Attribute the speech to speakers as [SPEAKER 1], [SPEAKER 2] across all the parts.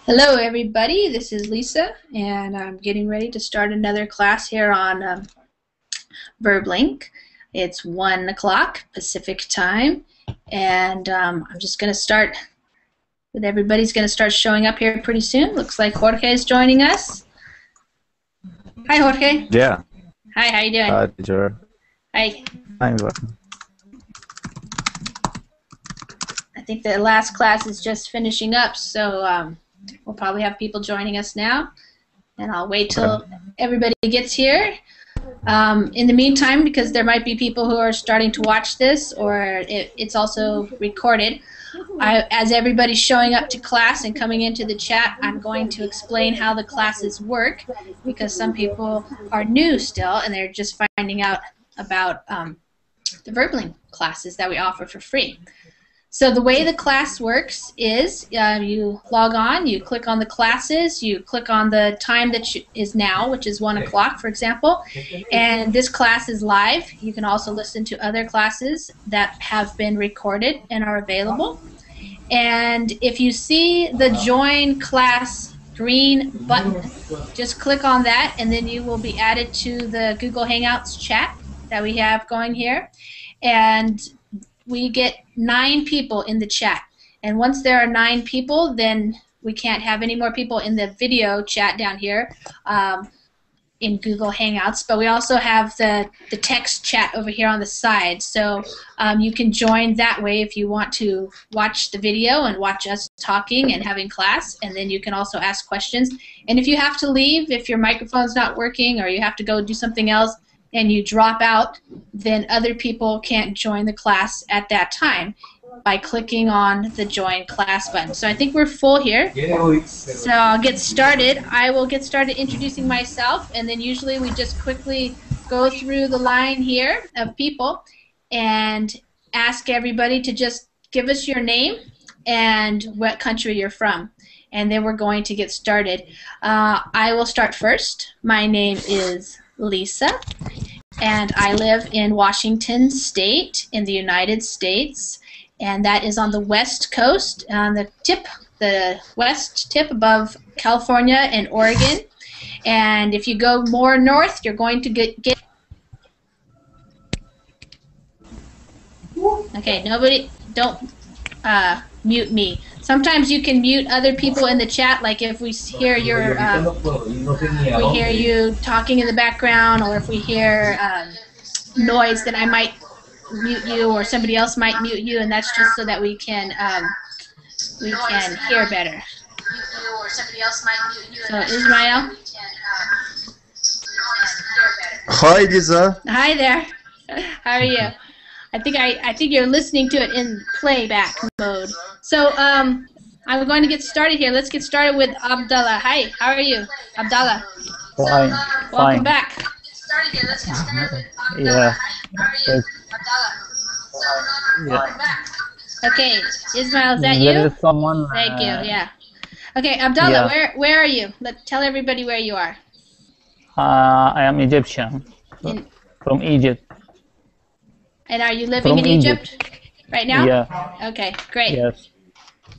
[SPEAKER 1] Hello everybody, this is Lisa, and I'm getting ready to start another class here on VerbLink. It's 1 o'clock Pacific time, and I'm just going to start with everybody's going to start showing up here pretty soon. Looks like Jorge is joining us. Hi Jorge.
[SPEAKER 2] Yeah.
[SPEAKER 1] Hi, how you doing?
[SPEAKER 2] Hi, teacher.
[SPEAKER 1] Hi.
[SPEAKER 2] I'm welcome.
[SPEAKER 1] I think the last class is just finishing up, so we'll probably have people joining us now, and I'll wait till everybody gets here. In the meantime, because there might be people who are starting to watch this, or it's also recorded, as everybody's showing up to class and coming into the chat, I'm going to explain how the classes work, because some people are new still, and they're just finding out about the VerbLink classes that we offer for free. So the way the class works is you log on, you click on the classes, you click on the time that is now, which is 1 o'clock, for example, and this class is live. You can also listen to other classes that have been recorded and are available. And if you see the Join Class green button, just click on that, and then you will be added to the Google Hangouts chat that we have going here. And we get 9 people in the chat, and once there are 9 people, then we can't have any more people in the video chat down here in Google Hangouts, but we also have the text chat over here on the side, so you can join that way if you want to watch the video and watch us talking and having class, and then you can also ask questions. And if you have to leave, if your microphone's not working or you have to go do something else, and you drop out, then other people can't join the class at that time by clicking on the Join Class button. So I think we're full here. So I'll get started. I will get started introducing myself, and then usually we just quickly go through the line here of people and ask everybody to just give us your name and what country you're from. And then we're going to get started. I will start first. My name is Lisa, and I live in Washington State in the United States, and that is on the west coast, on the west tip above California and Oregon. And if you go more north, you're going to get okay, nobody, don't mute me. Sometimes you can mute other people in the chat, like if we hear your, we hear you talking in the background, or if we hear noise, then I might mute you, or somebody else might mute you, and that's just so that we can hear better. So Ismail.
[SPEAKER 2] Hi, Lisa.
[SPEAKER 1] Hi there. How are you? I think you're listening to it in playback mode. So I'm going to get started here. Let's get started with Abdallah. Hi, how are you, Abdallah?
[SPEAKER 2] Fine.
[SPEAKER 1] Welcome back.
[SPEAKER 2] Yeah.
[SPEAKER 1] Okay, Ismail, is that
[SPEAKER 2] There
[SPEAKER 1] you?
[SPEAKER 2] is someone.
[SPEAKER 1] Thank you. Yeah. Okay, Abdallah, where are you? Tell everybody where you are.
[SPEAKER 2] I am Egyptian. From Egypt.
[SPEAKER 1] And are you living in Egypt right now?
[SPEAKER 2] Yeah.
[SPEAKER 1] Okay, great.
[SPEAKER 2] Yes.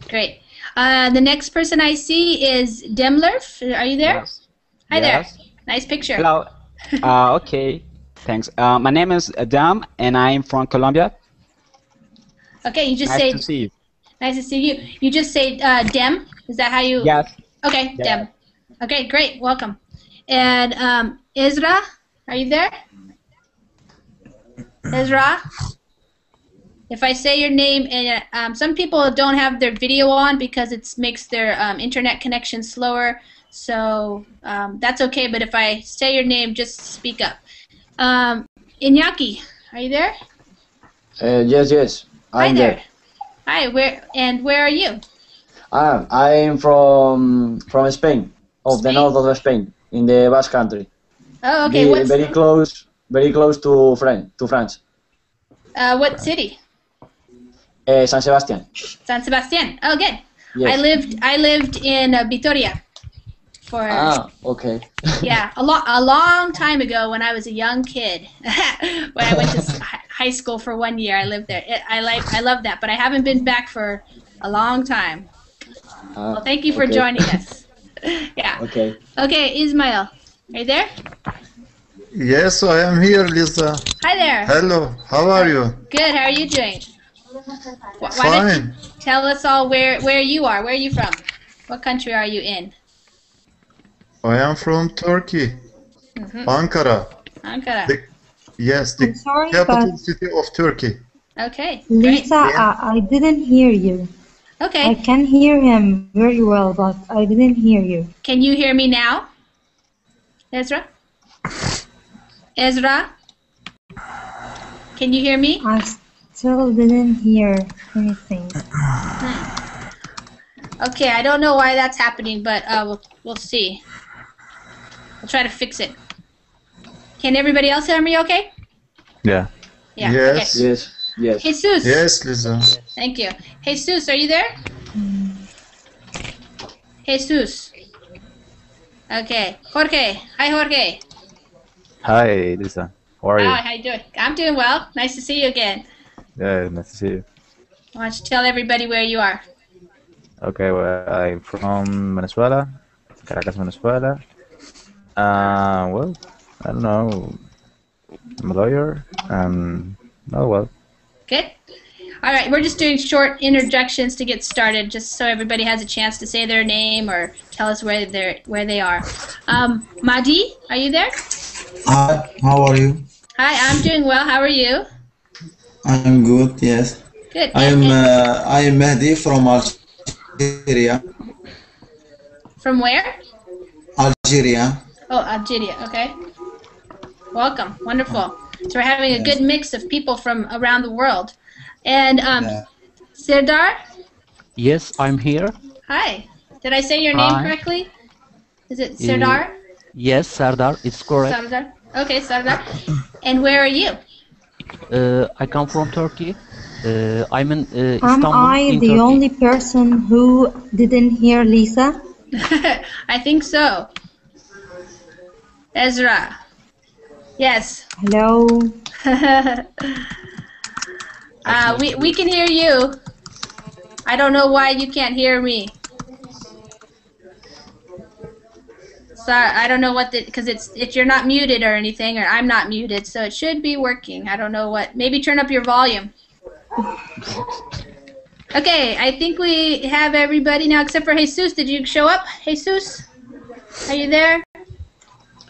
[SPEAKER 1] Great. The next person I see is Demlerf. Are you there?
[SPEAKER 3] Yes.
[SPEAKER 1] Hi
[SPEAKER 3] Yes.
[SPEAKER 1] there. Nice picture.
[SPEAKER 3] Hello. Okay. Thanks. My name is Adam, and I'm from Colombia.
[SPEAKER 1] Okay, you just
[SPEAKER 3] Nice
[SPEAKER 1] say.
[SPEAKER 3] to see you.
[SPEAKER 1] Nice to see you. You just say Dem. Is that how you?
[SPEAKER 3] Yes.
[SPEAKER 1] Okay,
[SPEAKER 3] Yeah.
[SPEAKER 1] Dem. Okay, great. Welcome. And Ezra, are you there? Ezra? If I say your name, and some people don't have their video on because it makes their internet connection slower, so that's okay, but if I say your name, just speak up. Iñaki, are you there?
[SPEAKER 4] Yes.
[SPEAKER 1] Hi
[SPEAKER 4] I'm
[SPEAKER 1] there.
[SPEAKER 4] there.
[SPEAKER 1] Hi, where are you?
[SPEAKER 4] I'm from Spain, of the north of Spain, in the Basque Country.
[SPEAKER 1] Oh, okay.
[SPEAKER 4] Very close to France.
[SPEAKER 1] What city?
[SPEAKER 4] San Sebastian.
[SPEAKER 1] San Sebastian. Oh, good.
[SPEAKER 4] Yes.
[SPEAKER 1] I lived in Vitoria for
[SPEAKER 4] Okay.
[SPEAKER 1] yeah, a long time ago when I was a young kid. When I went to high school for 1 year, I lived there. I love that, but I haven't been back for a long time. Well, thank you for
[SPEAKER 4] Okay.
[SPEAKER 1] joining us. Yeah.
[SPEAKER 4] Okay.
[SPEAKER 1] Okay, Ismail, are you there?
[SPEAKER 5] Yes, I am here, Lisa.
[SPEAKER 1] Hi there.
[SPEAKER 5] Hello, how are you?
[SPEAKER 1] Good. How are you doing? Why don't you
[SPEAKER 5] Fine.
[SPEAKER 1] tell us all where you are? Where are you from? What country are you in?
[SPEAKER 5] I am from Turkey, Ankara.
[SPEAKER 1] Ankara.
[SPEAKER 5] Yes, the
[SPEAKER 6] I'm sorry,
[SPEAKER 5] capital
[SPEAKER 6] but
[SPEAKER 5] city of Turkey.
[SPEAKER 1] Okay. Great.
[SPEAKER 6] Lisa, I didn't hear you. I
[SPEAKER 1] Okay.
[SPEAKER 6] can hear him very well, but I didn't hear you.
[SPEAKER 1] Can you hear me now? Ezra? Ezra? Can you hear me?
[SPEAKER 6] I still didn't hear anything.
[SPEAKER 1] Okay, I don't know why that's happening, but we'll see. We'll try to fix it. Can everybody else hear me okay?
[SPEAKER 2] Yeah.
[SPEAKER 1] Yeah.
[SPEAKER 5] Yes.
[SPEAKER 1] Okay.
[SPEAKER 4] Yes. Yes.
[SPEAKER 1] Jesus.
[SPEAKER 5] Yes, Lisa.
[SPEAKER 1] Thank you. Jesus, are you there? Jesus. Okay. Jorge. Hi, Jorge.
[SPEAKER 2] Hi, Lisa. How are you?
[SPEAKER 1] Hi, how you doing? I'm doing well. Nice to see you again.
[SPEAKER 2] Yeah, nice to see you.
[SPEAKER 1] Why don't you tell everybody where you are?
[SPEAKER 2] Okay, well, I'm from Venezuela, Caracas, Venezuela. Well, I don't know. I'm a lawyer. Oh well.
[SPEAKER 1] Good. All right, we're just doing short introductions to get started, just so everybody has a chance to say their name or tell us where they are. Madi, are you there?
[SPEAKER 7] Hi, how are you?
[SPEAKER 1] Hi, I'm doing well. How are you?
[SPEAKER 7] I'm good, yes.
[SPEAKER 1] Good.
[SPEAKER 7] I am Mehdi from Algeria.
[SPEAKER 1] From where?
[SPEAKER 7] Algeria.
[SPEAKER 1] Oh, Algeria. Okay. Welcome. Wonderful. So we're having a good mix of people from around the world. And
[SPEAKER 7] Yeah.
[SPEAKER 1] Serdar?
[SPEAKER 8] Yes, I'm here.
[SPEAKER 1] Hi. Did I say your name
[SPEAKER 8] Hi.
[SPEAKER 1] correctly? Is it Serdar?
[SPEAKER 8] Yes, Sardar, it's correct.
[SPEAKER 1] Sardar. Okay, Sardar. And where are you?
[SPEAKER 8] I come from Turkey. I'm in
[SPEAKER 6] Am
[SPEAKER 8] Istanbul,
[SPEAKER 6] I
[SPEAKER 8] in
[SPEAKER 6] the
[SPEAKER 8] Turkey.
[SPEAKER 6] only person who didn't hear Lisa?
[SPEAKER 1] I think so. Ezra. Yes.
[SPEAKER 6] Hello?
[SPEAKER 1] We can hear you. I don't know why you can't hear me. Sorry, I don't know what because it's you're not muted or anything, or I'm not muted, so it should be working. I don't know what. Maybe turn up your volume. Okay, I think we have everybody now except for Jesus. Did you show up, Jesus? Are you there?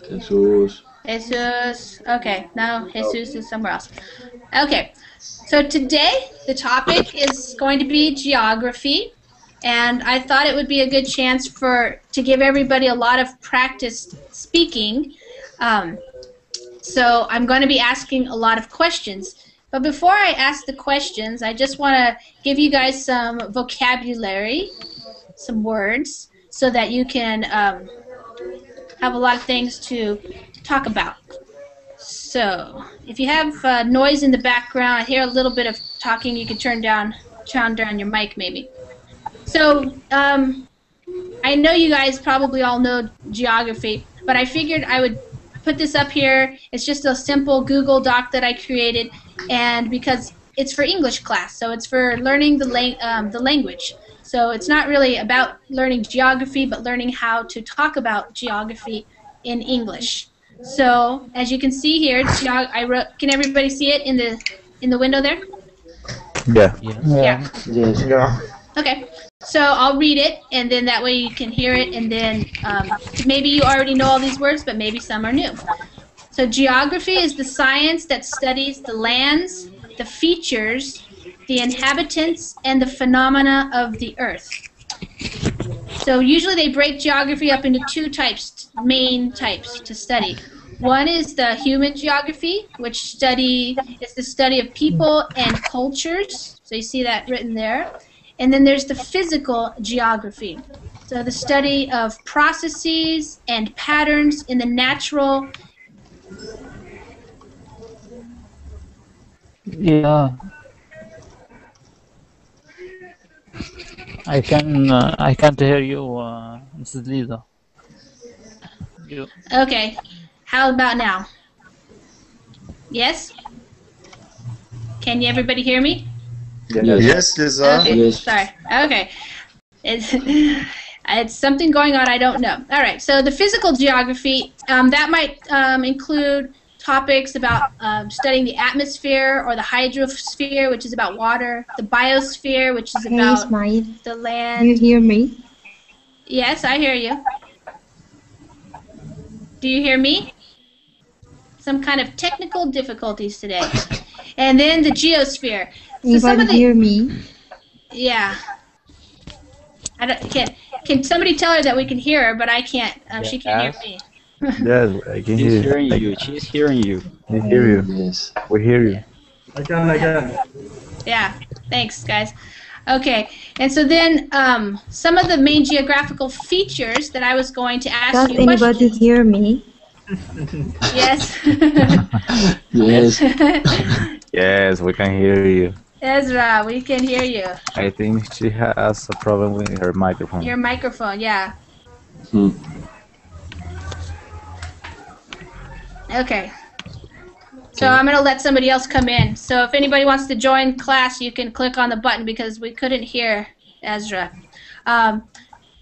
[SPEAKER 4] Jesus.
[SPEAKER 1] Jesus. Okay, no, Jesus is somewhere else. Okay, so today the topic is going to be geography, and I thought it would be a good chance to give everybody a lot of practice speaking. So I'm going to be asking a lot of questions. But before I ask the questions, I just want to give you guys some vocabulary, some words, so that you can have a lot of things to talk about. So, if you have noise in the background, I hear a little bit of talking, you can turn down your mic maybe. So, I know you guys probably all know geography, but I figured I would put this up here. It's just a simple Google Doc that I created, and because it's for English class, so it's for learning the language. So it's not really about learning geography, but learning how to talk about geography in English. So as you can see here, can everybody see it in the window there?
[SPEAKER 2] Yeah.
[SPEAKER 1] Yeah.
[SPEAKER 4] Yes.
[SPEAKER 5] Yeah.
[SPEAKER 1] Okay. So I'll read it, and then that way you can hear it, and then maybe you already know all these words, but maybe some are new. So geography is the science that studies the lands, the features, the inhabitants, and the phenomena of the earth. So usually they break geography up into two main types to study. One is the human geography, which is the study of people and cultures. So you see that written there. And then there's the physical geography. So the study of processes and patterns in the natural.
[SPEAKER 2] Yeah. I can't hear you, Mrs. Lisa.
[SPEAKER 8] you.
[SPEAKER 1] Okay. How about now? Yes? Can you everybody hear me?
[SPEAKER 5] Yes, Lisa.
[SPEAKER 1] Okay,
[SPEAKER 4] Yes.
[SPEAKER 1] sorry. Okay. It's, it's something going on, I don't know. All right, so the physical geography, that might include topics about studying the atmosphere or the hydrosphere, which is about water, the biosphere, which is
[SPEAKER 6] Hey,
[SPEAKER 1] about
[SPEAKER 6] Ismail.
[SPEAKER 1] the
[SPEAKER 6] Do you
[SPEAKER 1] land.
[SPEAKER 6] hear me?
[SPEAKER 1] Yes, I hear you. Do you hear me? Some kind of technical difficulties today. And then the geosphere. So some
[SPEAKER 6] Anybody
[SPEAKER 1] of the,
[SPEAKER 6] hear me?
[SPEAKER 1] yeah. Can somebody tell her that we can hear her, but I can't. She can't hear
[SPEAKER 3] Yes.
[SPEAKER 1] me.
[SPEAKER 2] Yes, I can hear
[SPEAKER 3] She's
[SPEAKER 2] you.
[SPEAKER 3] hearing you. She's hearing you.
[SPEAKER 2] I hear you.
[SPEAKER 4] Yes.
[SPEAKER 2] We hear you.
[SPEAKER 1] Yeah, thanks, guys. Okay, and so then some of the main geographical features that I was going to ask
[SPEAKER 6] Does
[SPEAKER 1] you
[SPEAKER 6] anybody
[SPEAKER 1] questions.
[SPEAKER 6] hear me?
[SPEAKER 1] Yes.
[SPEAKER 4] Yes.
[SPEAKER 2] Yes, we can hear you.
[SPEAKER 1] Ezra, we can hear you.
[SPEAKER 2] I think she has a problem with her microphone.
[SPEAKER 1] Your microphone, yeah.
[SPEAKER 4] Hmm.
[SPEAKER 1] Okay. So I'm going to let somebody else come in. So if anybody wants to join class, you can click on the button because we couldn't hear Ezra.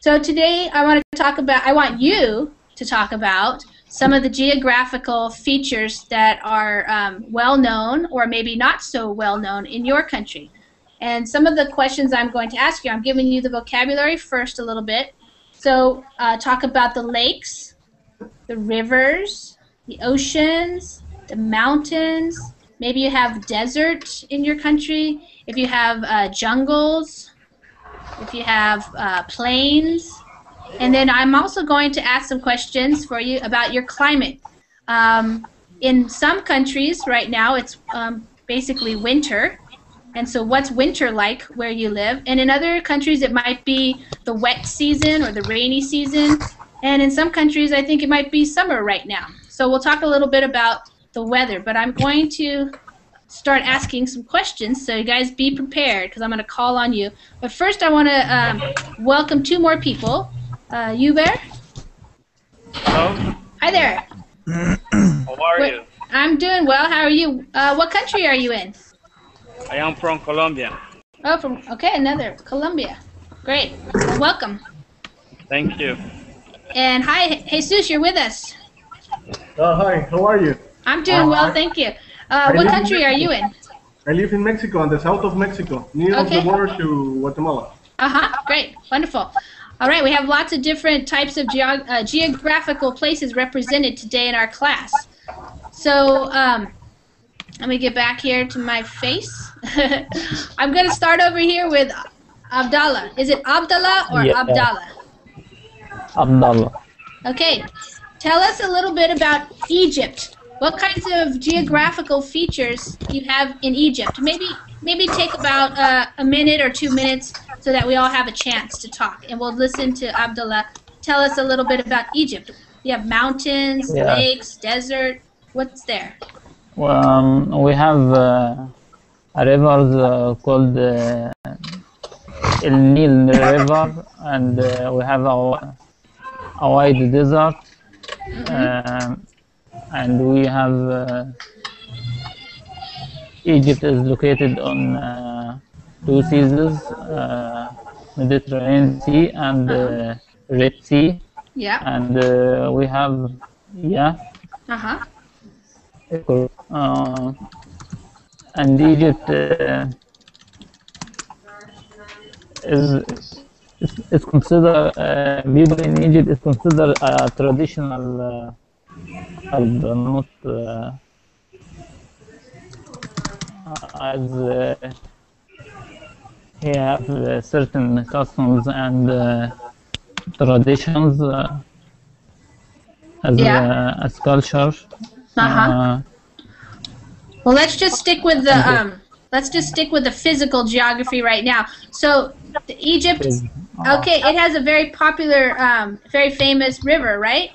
[SPEAKER 1] So today I want you to talk about some of the geographical features that are well known or maybe not so well known in your country. And some of the questions I'm going to ask you, I'm giving you the vocabulary first a little bit. So talk about the lakes, the rivers, the oceans, the mountains. Maybe you have desert in your country. If you have jungles, if you have plains. And then I'm also going to ask some questions for you about your climate. In some countries right now, it's basically winter. And so what's winter like where you live? And in other countries, it might be the wet season or the rainy season. And in some countries, I think it might be summer right now. So we'll talk a little bit about the weather. But I'm going to start asking some questions, so you guys be prepared because I'm going to call on you. But first, I want to welcome two more people. Hubert?
[SPEAKER 9] Hello,
[SPEAKER 1] Hi there.
[SPEAKER 9] how are you?
[SPEAKER 1] I'm doing well. How are you? What country are you in?
[SPEAKER 9] I am from Colombia.
[SPEAKER 1] Oh, another Colombia. Great. Well, welcome.
[SPEAKER 9] Thank you.
[SPEAKER 1] And hi, Jesus, you're with us.
[SPEAKER 10] Hi, how are you?
[SPEAKER 1] I'm doing well, thank you. What country are you in?
[SPEAKER 10] I live in Mexico, on the south of Mexico, near
[SPEAKER 1] Okay.
[SPEAKER 10] the border to Guatemala.
[SPEAKER 1] Great, wonderful. All right, we have lots of different types of geographical places represented today in our class. So let me get back here to my face. I'm going to start over here with Abdallah. Is it Abdallah or
[SPEAKER 8] Yeah.
[SPEAKER 1] Abdallah?
[SPEAKER 8] Abdullah.
[SPEAKER 1] Okay, tell us a little bit about Egypt. What kinds of geographical features you have in Egypt? Maybe take about a minute or 2 minutes so that we all have a chance to talk. And we'll listen to Abdullah tell us a little bit about Egypt. You have mountains,
[SPEAKER 8] Yeah.
[SPEAKER 1] lakes, desert. What's there?
[SPEAKER 8] We have a river called El Nile River, and we have a wide desert, and we have Egypt is located on two seas, Mediterranean Sea and Red Sea,
[SPEAKER 1] Yeah.
[SPEAKER 8] and we have and Egypt is considered people in Egypt is considered a traditional not as he have certain customs and traditions as culture.
[SPEAKER 1] Well, let's just stick with the physical geography right now. So, Egypt, okay, it has a very popular, very famous river, right?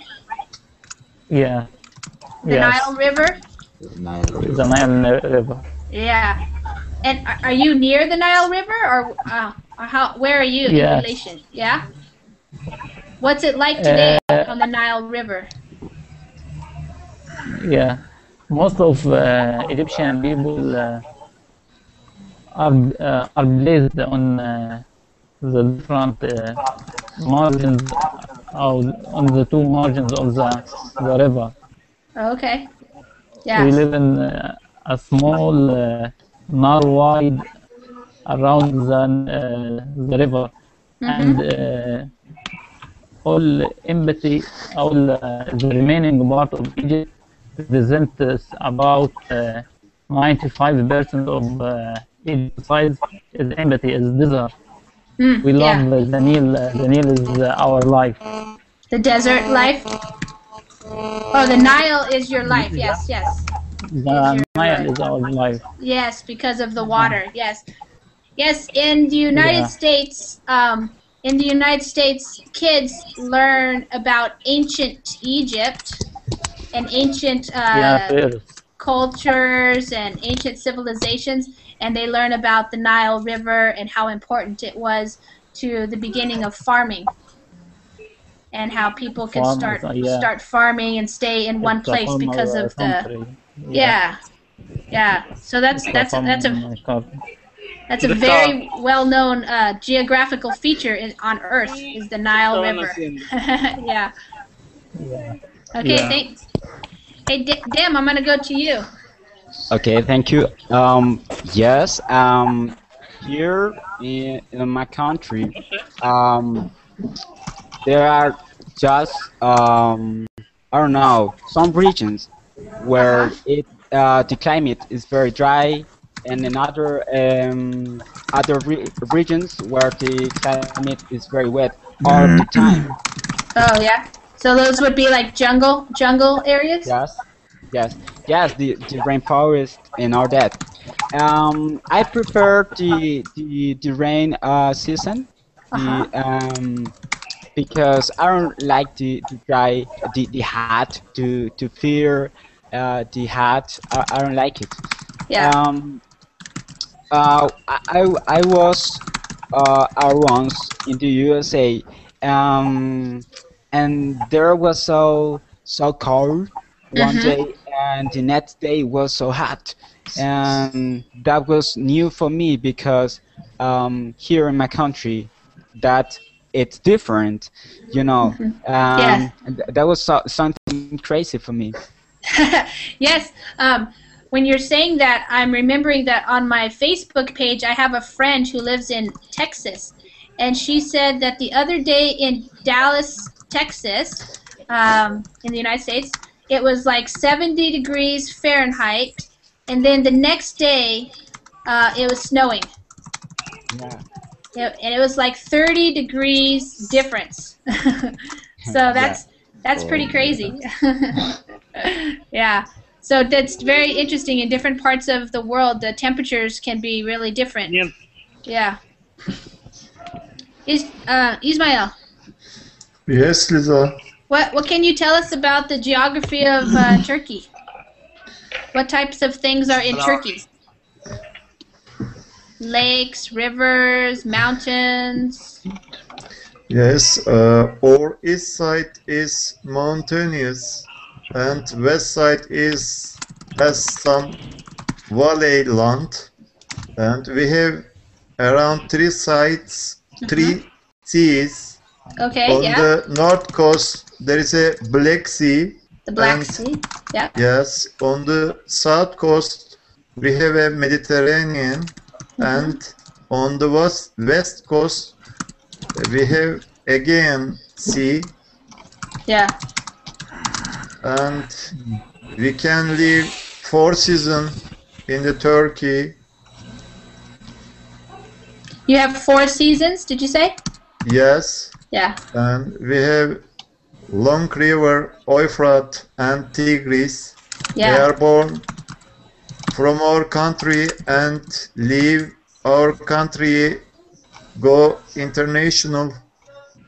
[SPEAKER 8] Yeah.
[SPEAKER 1] The Nile River.
[SPEAKER 8] The Nile River.
[SPEAKER 1] Yeah. And are you near the Nile River, or how? Where are you in relation? Yeah. What's it like today on the Nile River?
[SPEAKER 8] Yeah, most of Egyptian people are placed on the different margins, on the two margins of the river.
[SPEAKER 1] Okay.
[SPEAKER 8] We
[SPEAKER 1] Yes.
[SPEAKER 8] live in a small narrow wide around the river, and all empathy, all the remaining part of Egypt represents about 95% of Egypt's size is empathy, is desert. We love
[SPEAKER 1] Yeah.
[SPEAKER 8] the Nile. The Nile is our life.
[SPEAKER 1] The desert life. Oh, the Nile is your life. Yes, yes.
[SPEAKER 8] The Nile is our life.
[SPEAKER 1] Yes, because of the water. Yes, yes. In the United States, kids learn about ancient Egypt and ancient cultures and ancient civilizations, and they learn about the Nile River and how important it was to the beginning of farming, and how people could start farming and stay in one place because of the So that's a very well-known geographical feature on Earth is the Nile River. Yeah. Okay. Thanks. Hey, Dan, I'm gonna go to you.
[SPEAKER 3] Okay, thank you. Yes, here in my country, there are just I don't know, some regions where the climate is very dry, and in other regions where the climate is very wet all the time.
[SPEAKER 1] Oh yeah. So those would be like jungle areas.
[SPEAKER 3] Yes, the rainforest and all that. I prefer the rain season, because I don't like the dry, the hot, to fear the hot. I don't like it.
[SPEAKER 1] Yeah.
[SPEAKER 3] I was once in the USA, and there was so cold one day, and the next day was so hot, and that was new for me, because here in my country that it's different, you know. That was something crazy for me.
[SPEAKER 1] Yes. When you're saying that, I'm remembering that on my Facebook page, I have a friend who lives in Texas, and she said that the other day in Dallas, Texas, in the United States, it was like 70 degrees Fahrenheit, and then the next day, it was snowing. And it was like 30 degrees difference. So that's pretty crazy. Yeah. So that's very interesting. In different parts of the world, the temperatures can be really different. Yeah. Ismail.
[SPEAKER 5] Yes, Lisa.
[SPEAKER 1] What can you tell us about the geography of Turkey? What types of things are in Turkey? Lakes, rivers, mountains.
[SPEAKER 5] Yes, our east side is mountainous, and west side has some valley land, and we have around three sides, three seas.
[SPEAKER 1] Okay.
[SPEAKER 5] On the north coast there is a Black Sea.
[SPEAKER 1] The Black Sea. Yeah.
[SPEAKER 5] Yes, on the south coast we have a Mediterranean, and on the west coast we have again sea.
[SPEAKER 1] Yeah.
[SPEAKER 5] And we can live 4 seasons in the Turkey.
[SPEAKER 1] You have 4 seasons, did you say?
[SPEAKER 5] Yes.
[SPEAKER 1] Yeah.
[SPEAKER 5] And we have long river, Euphrates and Tigris.
[SPEAKER 1] Yeah.
[SPEAKER 5] They are born from our country and leave our country, go international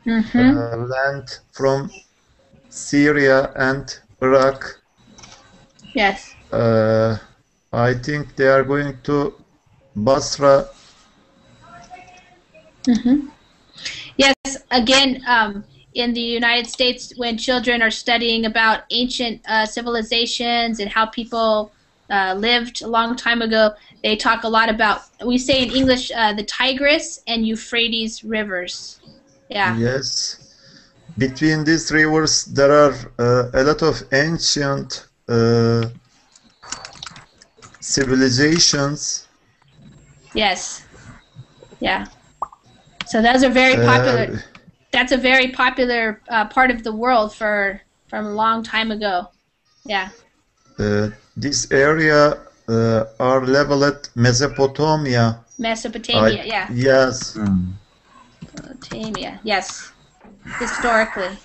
[SPEAKER 5] land from Syria and Iraq.
[SPEAKER 1] Yes.
[SPEAKER 5] I think they are going to Basra.
[SPEAKER 1] Yes. Again, in the United States when children are studying about ancient civilizations and how people lived a long time ago, they talk a lot about, we say in English, the Tigris and Euphrates rivers. Yeah.
[SPEAKER 5] Yes. Between these rivers, there are a lot of ancient civilizations.
[SPEAKER 1] Yes. Yeah. So those are very popular. That's a very popular part of the world from a long time ago. Yeah.
[SPEAKER 5] This area are labeled Mesopotamia.
[SPEAKER 1] Mesopotamia, yeah.
[SPEAKER 5] Yes.
[SPEAKER 1] Mesopotamia, yes. Historically.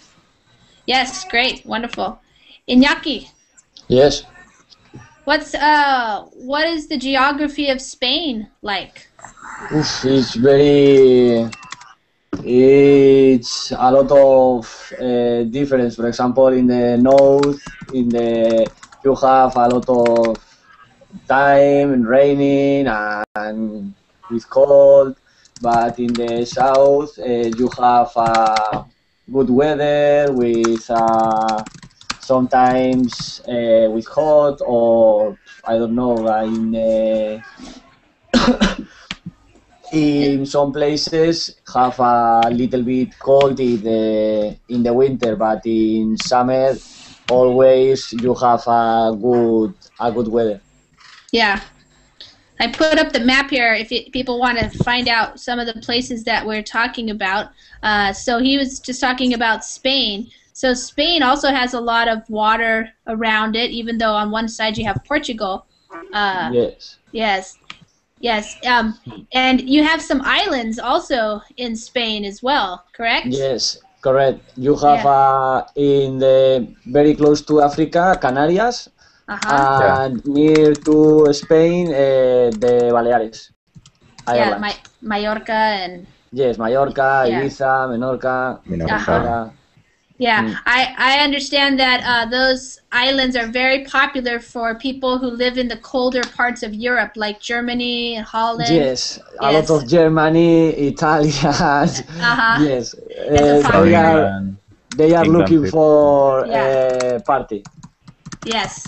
[SPEAKER 1] Yes, great, wonderful. Iñaki.
[SPEAKER 4] Yes.
[SPEAKER 1] What is the geography of Spain like?
[SPEAKER 4] Oof, it's a lot of difference. For example, in the north, you have a lot of time and raining and with cold, but in the south you have good weather with sometimes with hot, or I don't know, in some places have a little bit cold in the winter, but in summer always you have a good weather.
[SPEAKER 1] Yeah. I put up the map here if people want to find out some of the places that we're talking about. So he was just talking about Spain. So Spain also has a lot of water around it, even though on one side you have Portugal.
[SPEAKER 4] Yes.
[SPEAKER 1] Yes. Yes. And you have some islands also in Spain as well, correct?
[SPEAKER 4] Yes, correct. You have in the very close to Africa, Canarias. And near to Spain, the Baleares.
[SPEAKER 1] Yeah, Mallorca and...
[SPEAKER 4] Yes, Mallorca, Ibiza, Menorca.
[SPEAKER 1] Yeah, I understand that those islands are very popular for people who live in the colder parts of Europe, like Germany and Holland.
[SPEAKER 4] Yes, a lot of Germany, Italy. Yes, they are looking for a party.
[SPEAKER 1] Yes.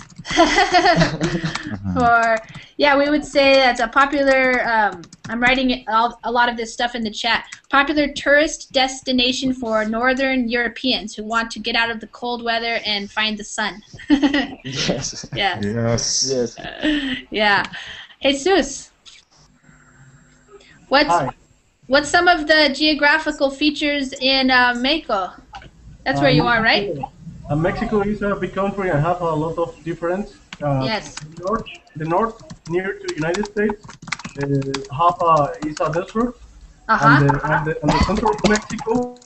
[SPEAKER 1] We would say that's a popular, I'm writing a lot of this stuff in the chat, popular tourist destination for Northern Europeans who want to get out of the cold weather and find the sun.
[SPEAKER 4] Yes.
[SPEAKER 1] Yeah.
[SPEAKER 5] Yes.
[SPEAKER 1] Yeah. Jesus, what's some of the geographical features in Mexico? That's where you are, right?
[SPEAKER 10] Mexico is a big country and have a lot of difference.
[SPEAKER 1] Yes.
[SPEAKER 10] The north, near to United States, is a desert, and the central of Mexico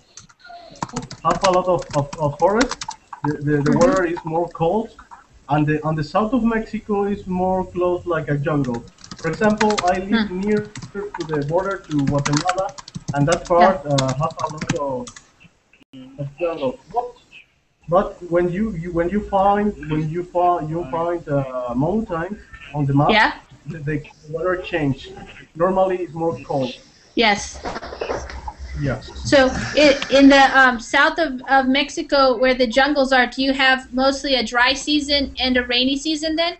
[SPEAKER 10] have a lot of forest. The weather is more cold, and on the south of Mexico is more close like a jungle. For example, I live near to the border to Guatemala, and that part have a lot of jungle. But when you find mountains on the map, the weather change. Normally, it's more cold.
[SPEAKER 1] Yes.
[SPEAKER 10] Yeah.
[SPEAKER 1] So in the south of Mexico, where the jungles are, do you have mostly a dry season and a rainy season then?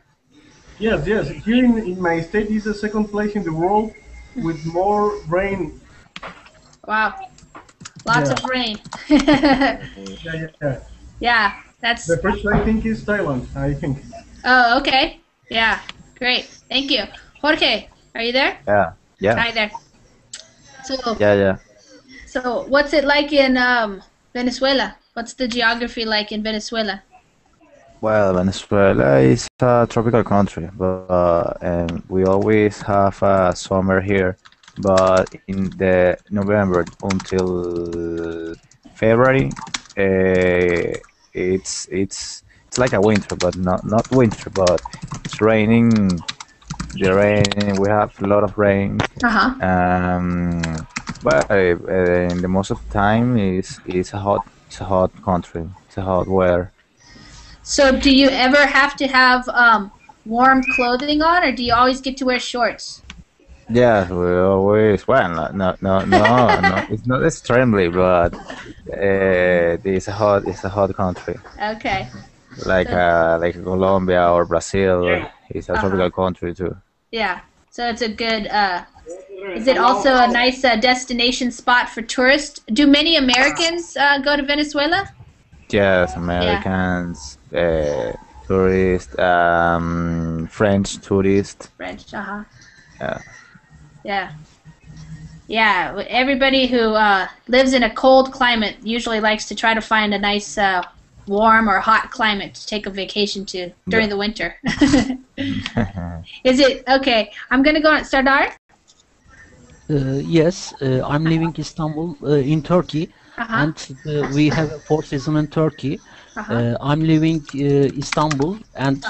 [SPEAKER 10] Yes. Here in my state is the second place in the world with more rain.
[SPEAKER 1] Wow. Lots of rain.
[SPEAKER 10] Yeah.
[SPEAKER 1] Yeah, that's...
[SPEAKER 10] The first, I think, is Thailand, I think.
[SPEAKER 1] Oh, okay. Yeah, great. Thank you. Jorge, are you there?
[SPEAKER 2] Yeah.
[SPEAKER 1] Hi there. So,
[SPEAKER 2] Yeah.
[SPEAKER 1] So, what's it like in Venezuela? What's the geography like in Venezuela?
[SPEAKER 2] Well, Venezuela is a tropical country, but and we always have summer here. But in the November until February, it's like a winter, but not winter, but it's raining. The rain, we have a lot of rain. But in the most of the time it's a hot country. It's a hot weather.
[SPEAKER 1] So do you ever have to have warm clothing on, or do you always get to wear shorts?
[SPEAKER 2] Yes, we always, well, no, it's not extremely, but it's a hot country.
[SPEAKER 1] Okay.
[SPEAKER 2] Like Colombia or Brazil.
[SPEAKER 9] Yeah.
[SPEAKER 2] It's a tropical country too.
[SPEAKER 1] Yeah. So it's a good. Is it also a nice destination spot for tourists? Do many Americans go to Venezuela?
[SPEAKER 2] Yes, Americans, tourists, French tourists.
[SPEAKER 1] French.
[SPEAKER 2] Yeah.
[SPEAKER 1] Yeah. Yeah. Everybody who lives in a cold climate usually likes to try to find a nice warm or hot climate to take a vacation to during the winter. Is it okay? I'm gonna go on Sardar.
[SPEAKER 11] Yes, I'm living Istanbul in Turkey, and we have a four season in Turkey. I'm living Istanbul, and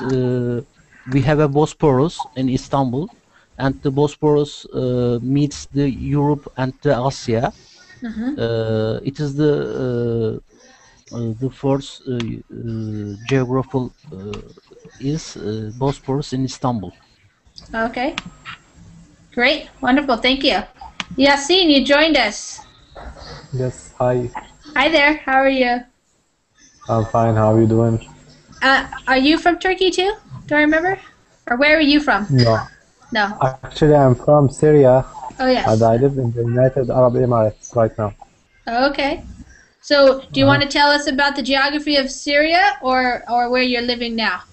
[SPEAKER 11] we have a Bosporus in Istanbul, and the Bosporus meets the Europe and the Asia. It is the first geographical is Bosporus in Istanbul.
[SPEAKER 1] Okay. Great. Wonderful. Thank you. Yasin, you joined us.
[SPEAKER 12] Yes, hi.
[SPEAKER 1] Hi there. How are you?
[SPEAKER 12] I'm fine. How are you doing?
[SPEAKER 1] Are you from Turkey too? Do I remember? Or where are you from?
[SPEAKER 12] No.
[SPEAKER 1] No.
[SPEAKER 12] Actually, I'm from Syria.
[SPEAKER 1] Oh, yes.
[SPEAKER 12] And I live in the United Arab Emirates right now.
[SPEAKER 1] Okay. So, do you want to tell us about the geography of Syria or where you're living now?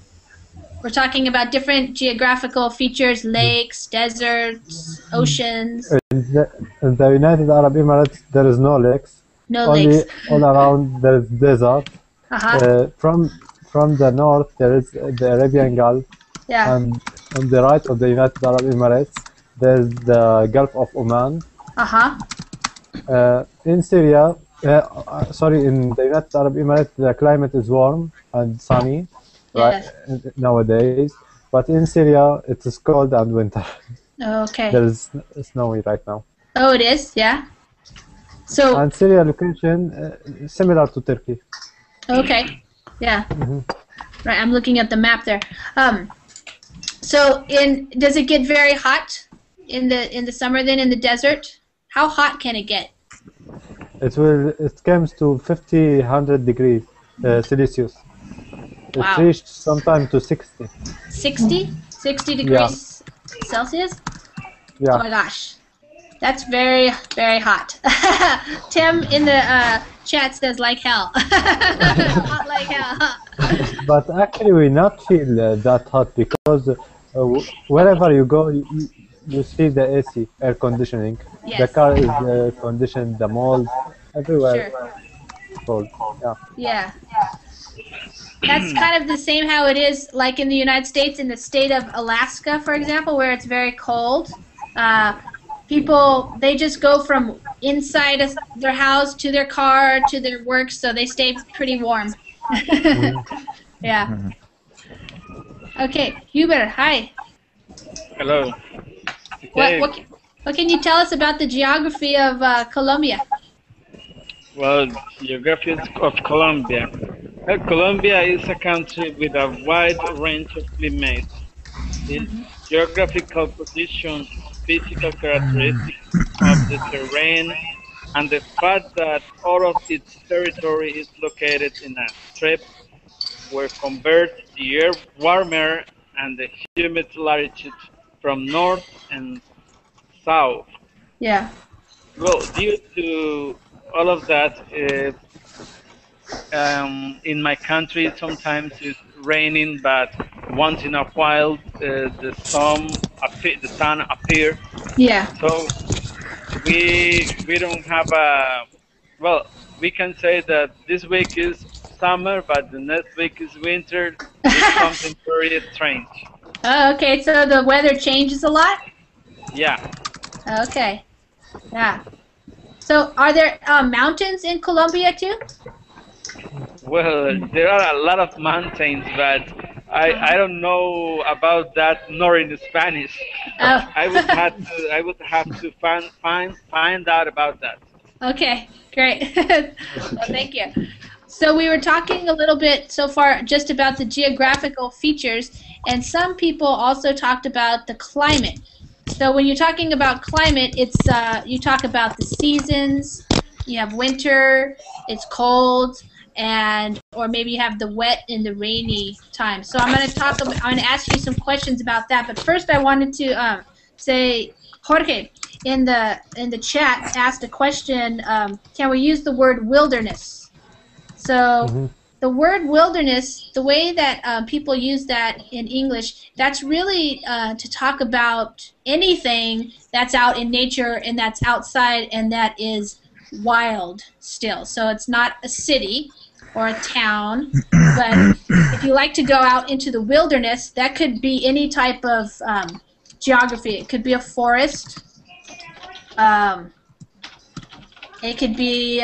[SPEAKER 1] We're talking about different geographical features, lakes, deserts, oceans.
[SPEAKER 12] In the United Arab Emirates, there is no lakes.
[SPEAKER 1] No
[SPEAKER 12] Only
[SPEAKER 1] lakes.
[SPEAKER 12] all around there is desert. From the north, there is the Arabian Gulf.
[SPEAKER 1] Yeah.
[SPEAKER 12] And on the right of the United Arab Emirates, there's the Gulf of Oman. In Syria, in the United Arab Emirates, the climate is warm and sunny nowadays. But in Syria, it is cold and winter.
[SPEAKER 1] Okay.
[SPEAKER 12] There is snowy right now.
[SPEAKER 1] Oh, it is? Yeah. So.
[SPEAKER 12] And Syria location similar to Turkey.
[SPEAKER 1] Okay. Yeah. Right. I'm looking at the map there. So, does it get very hot in the summer? Then in the desert, how hot can it get?
[SPEAKER 12] It comes to 100 degrees Celsius.
[SPEAKER 1] Wow.
[SPEAKER 12] It reached sometime to 60.
[SPEAKER 1] 60 degrees Celsius?
[SPEAKER 12] Yeah.
[SPEAKER 1] Oh my gosh. That's very, very hot. Tim in the chat says like hell. Hot like hell.
[SPEAKER 12] But actually we not feel that hot because wherever you go, you see the AC, air conditioning.
[SPEAKER 1] Yes.
[SPEAKER 12] The car is conditioned, the mall, everywhere.
[SPEAKER 1] Sure.
[SPEAKER 12] Cold.
[SPEAKER 1] Yeah. That's kind of the same how it is like in the United States, in the state of Alaska, for example, where it's very cold. People, they just go from inside their house to their car to their work, so they stay pretty warm. Yeah. Okay, Hubert, hi.
[SPEAKER 9] Hello. Okay.
[SPEAKER 1] What can you tell us about the geography of Colombia?
[SPEAKER 9] Well, geography of Colombia. Colombia is a country with a wide range of climates. Its geographical position, physical characteristics of the terrain, and the fact that all of its territory is located in a strip where convert the air warmer and the humid latitude from north and south.
[SPEAKER 1] Yeah.
[SPEAKER 9] Well, due to all of that, in my country sometimes it's raining, but once in a while the sun appears.
[SPEAKER 1] Yeah.
[SPEAKER 9] So we don't have a, well, we can say that this week is summer, but the next week is winter. It's something very strange.
[SPEAKER 1] Oh, okay, so the weather changes a lot?
[SPEAKER 9] Yeah.
[SPEAKER 1] Okay. Yeah. So are there mountains in Colombia too?
[SPEAKER 9] Well, there are a lot of mountains, but I don't know about that nor in Spanish.
[SPEAKER 1] Oh.
[SPEAKER 9] I would have to find out about that.
[SPEAKER 1] Okay, great. Well, thank you. So we were talking a little bit so far just about the geographical features, and some people also talked about the climate. So when you're talking about climate, it's you talk about the seasons. You have winter, it's cold, and or maybe you have the wet and the rainy time. So I'm going to ask you some questions about that. But first, I wanted to say, Jorge, in the chat, asked a question. Can we use the word wilderness? So. The word wilderness, the way that people use that in English, that's really to talk about anything that's out in nature and that's outside and that is wild still. So it's not a city or a town, but if you like to go out into the wilderness, that could be any type of geography. It could be a forest. It could be...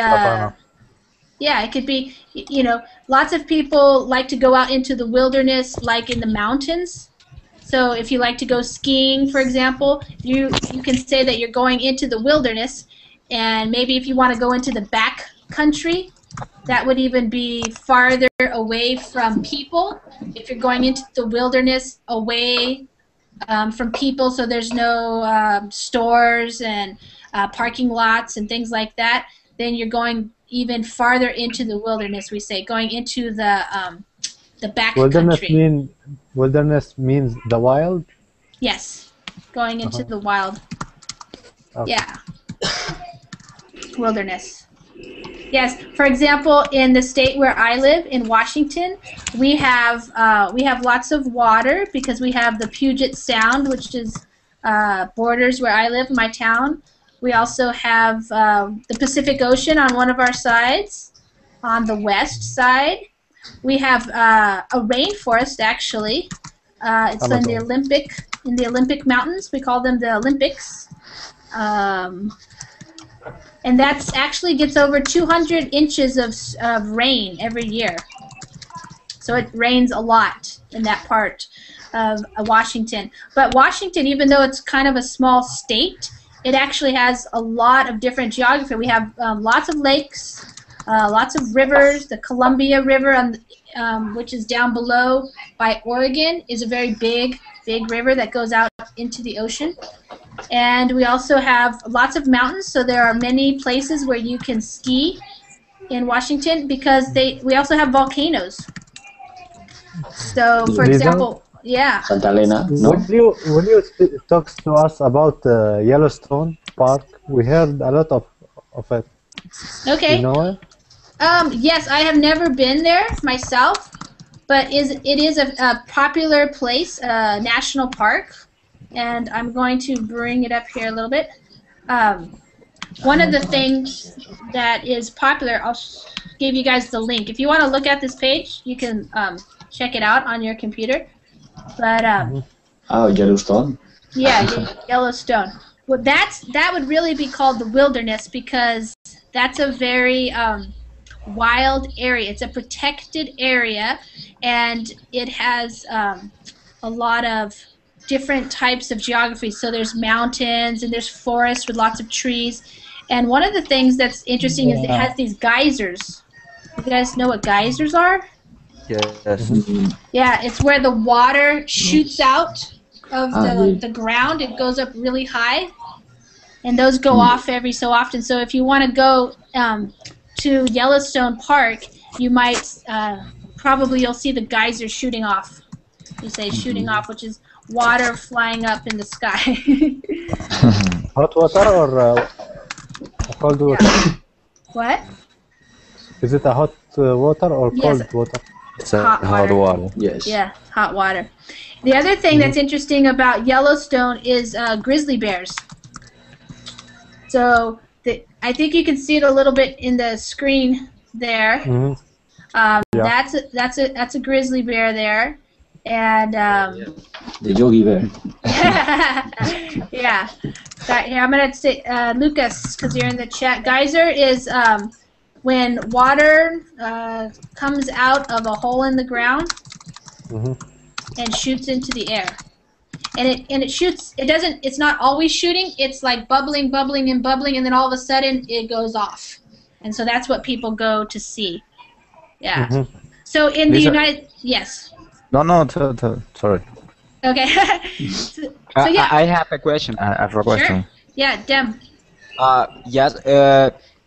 [SPEAKER 1] yeah, it could be, you know, lots of people like to go out into the wilderness, like in the mountains. So if you like to go skiing, for example, you can say that you're going into the wilderness, and maybe if you want to go into the back country, that would even be farther away from people. If you're going into the wilderness away from people, so there's no stores and parking lots and things like that, then you're going even farther into the wilderness. We say going into the back country.
[SPEAKER 12] Wilderness means the wild.
[SPEAKER 1] Yes, going into the wild. Okay. Yeah, wilderness. Yes, for example, in the state where I live, in Washington, we have lots of water because we have the Puget Sound, which is borders where I live, my town. We also have the Pacific Ocean on one of our sides, on the west side. We have a rainforest, actually. It's in the Olympic Mountains. We call them the Olympics. And that actually gets over 200 inches of rain every year. So it rains a lot in that part of Washington. But Washington, even though it's kind of a small state, it actually has a lot of different geography. We have lots of lakes, lots of rivers. The Columbia River, which is down below by Oregon, is a very big river that goes out into the ocean. And we also have lots of mountains, so there are many places where you can ski in Washington because we also have volcanoes. So, for example... Yeah.
[SPEAKER 4] Santa Elena. No?
[SPEAKER 12] Will you talk to us about Yellowstone Park? We heard a lot of it.
[SPEAKER 1] Okay.
[SPEAKER 12] You know it?
[SPEAKER 1] Yes, I have never been there myself, but it is a popular place, national park, and I'm going to bring it up here a little bit. One of the things that is popular, I'll give you guys the link. If you want to look at this page, you can check it out on your computer. But
[SPEAKER 4] Yellowstone.
[SPEAKER 1] Yeah, Yellowstone. Well, that would really be called the wilderness because that's a very wild area. It's a protected area, and it has a lot of different types of geography. So there's mountains and there's forests with lots of trees. And one of the things that's interesting is it has these geysers. You guys know what geysers are?
[SPEAKER 2] Yes.
[SPEAKER 1] Yeah, it's where the water shoots out of the ground. It goes up really high, and those go off every so often. So if you want to go to Yellowstone Park, you might probably you'll see the geysers shooting off. You say shooting off, which is water flying up in the sky.
[SPEAKER 12] Hot water or cold water?
[SPEAKER 1] Yeah. What?
[SPEAKER 12] Is it a hot water or cold water?
[SPEAKER 2] It's hot water.
[SPEAKER 4] Yes.
[SPEAKER 1] Yeah, hot water. The other thing that's interesting about Yellowstone is grizzly bears. So I think you can see it a little bit in the screen there. That's a grizzly bear there, and
[SPEAKER 4] the Yogi Bear.
[SPEAKER 1] Yeah. Here, I'm gonna say Lucas, because you're in the chat. Geyser is when water comes out of a hole in the ground and shoots into the air. And it shoots. It's not always shooting. It's like bubbling, bubbling, and bubbling, and then all of a sudden it goes off. And so that's what people go to see. Yeah. So in the United, yes.
[SPEAKER 2] No, sorry.
[SPEAKER 1] Okay. So yeah.
[SPEAKER 3] I have a question.
[SPEAKER 2] I have a question.
[SPEAKER 1] Sure. Yeah, Dem.
[SPEAKER 3] Yes.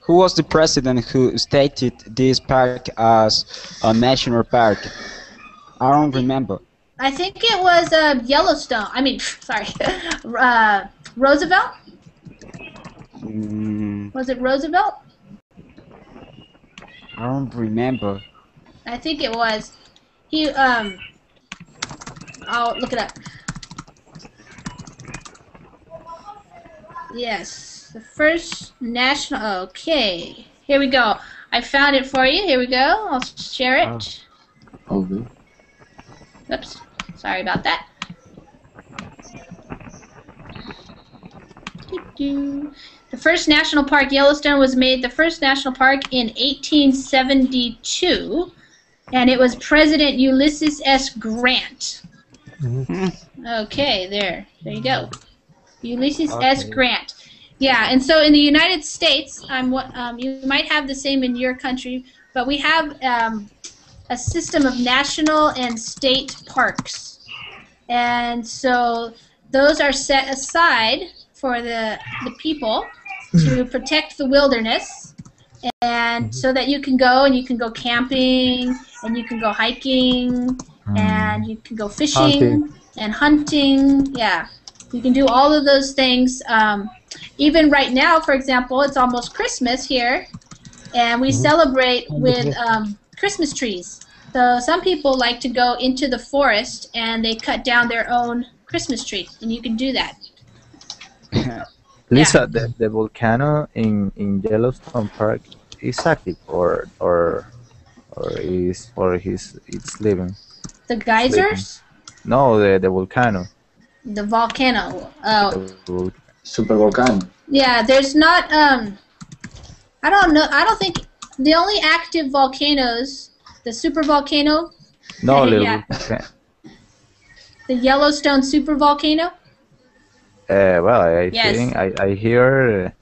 [SPEAKER 3] Who was the president who stated this park as a national park? I don't remember.
[SPEAKER 1] I think it was Yellowstone. I mean, sorry, Roosevelt. Was it Roosevelt?
[SPEAKER 3] I don't remember.
[SPEAKER 1] I think it was. He I'll look it up. Yes, the first national. Okay, here we go. I found it for you. Here we go. I'll share it.
[SPEAKER 4] Okay.
[SPEAKER 1] Oops, sorry about that. The first national park, Yellowstone, was made the first national park in 1872, and it was President Ulysses S. Grant. Okay, there you go. Ulysses S. Grant. Yeah, and so in the United States, you might have the same in your country, but we have a system of national and state parks. And so those are set aside for the people to protect the wilderness, and so that you can go camping, and you can go hiking, and you can go fishing and hunting. Yeah, you can do all of those things. Even right now, for example, it's almost Christmas here, and we celebrate with Christmas trees. So some people like to go into the forest and they cut down their own Christmas tree, and you can do that.
[SPEAKER 2] Lisa, the volcano in Yellowstone Park is active or it's living?
[SPEAKER 1] The geysers?
[SPEAKER 2] No, the volcano.
[SPEAKER 1] The volcano. Oh.
[SPEAKER 4] Super volcano.
[SPEAKER 1] Yeah, there's not. I don't know. I don't think the only active volcanoes, the super volcano.
[SPEAKER 2] No,
[SPEAKER 1] yeah. The Yellowstone super volcano.
[SPEAKER 2] Well, I think I hear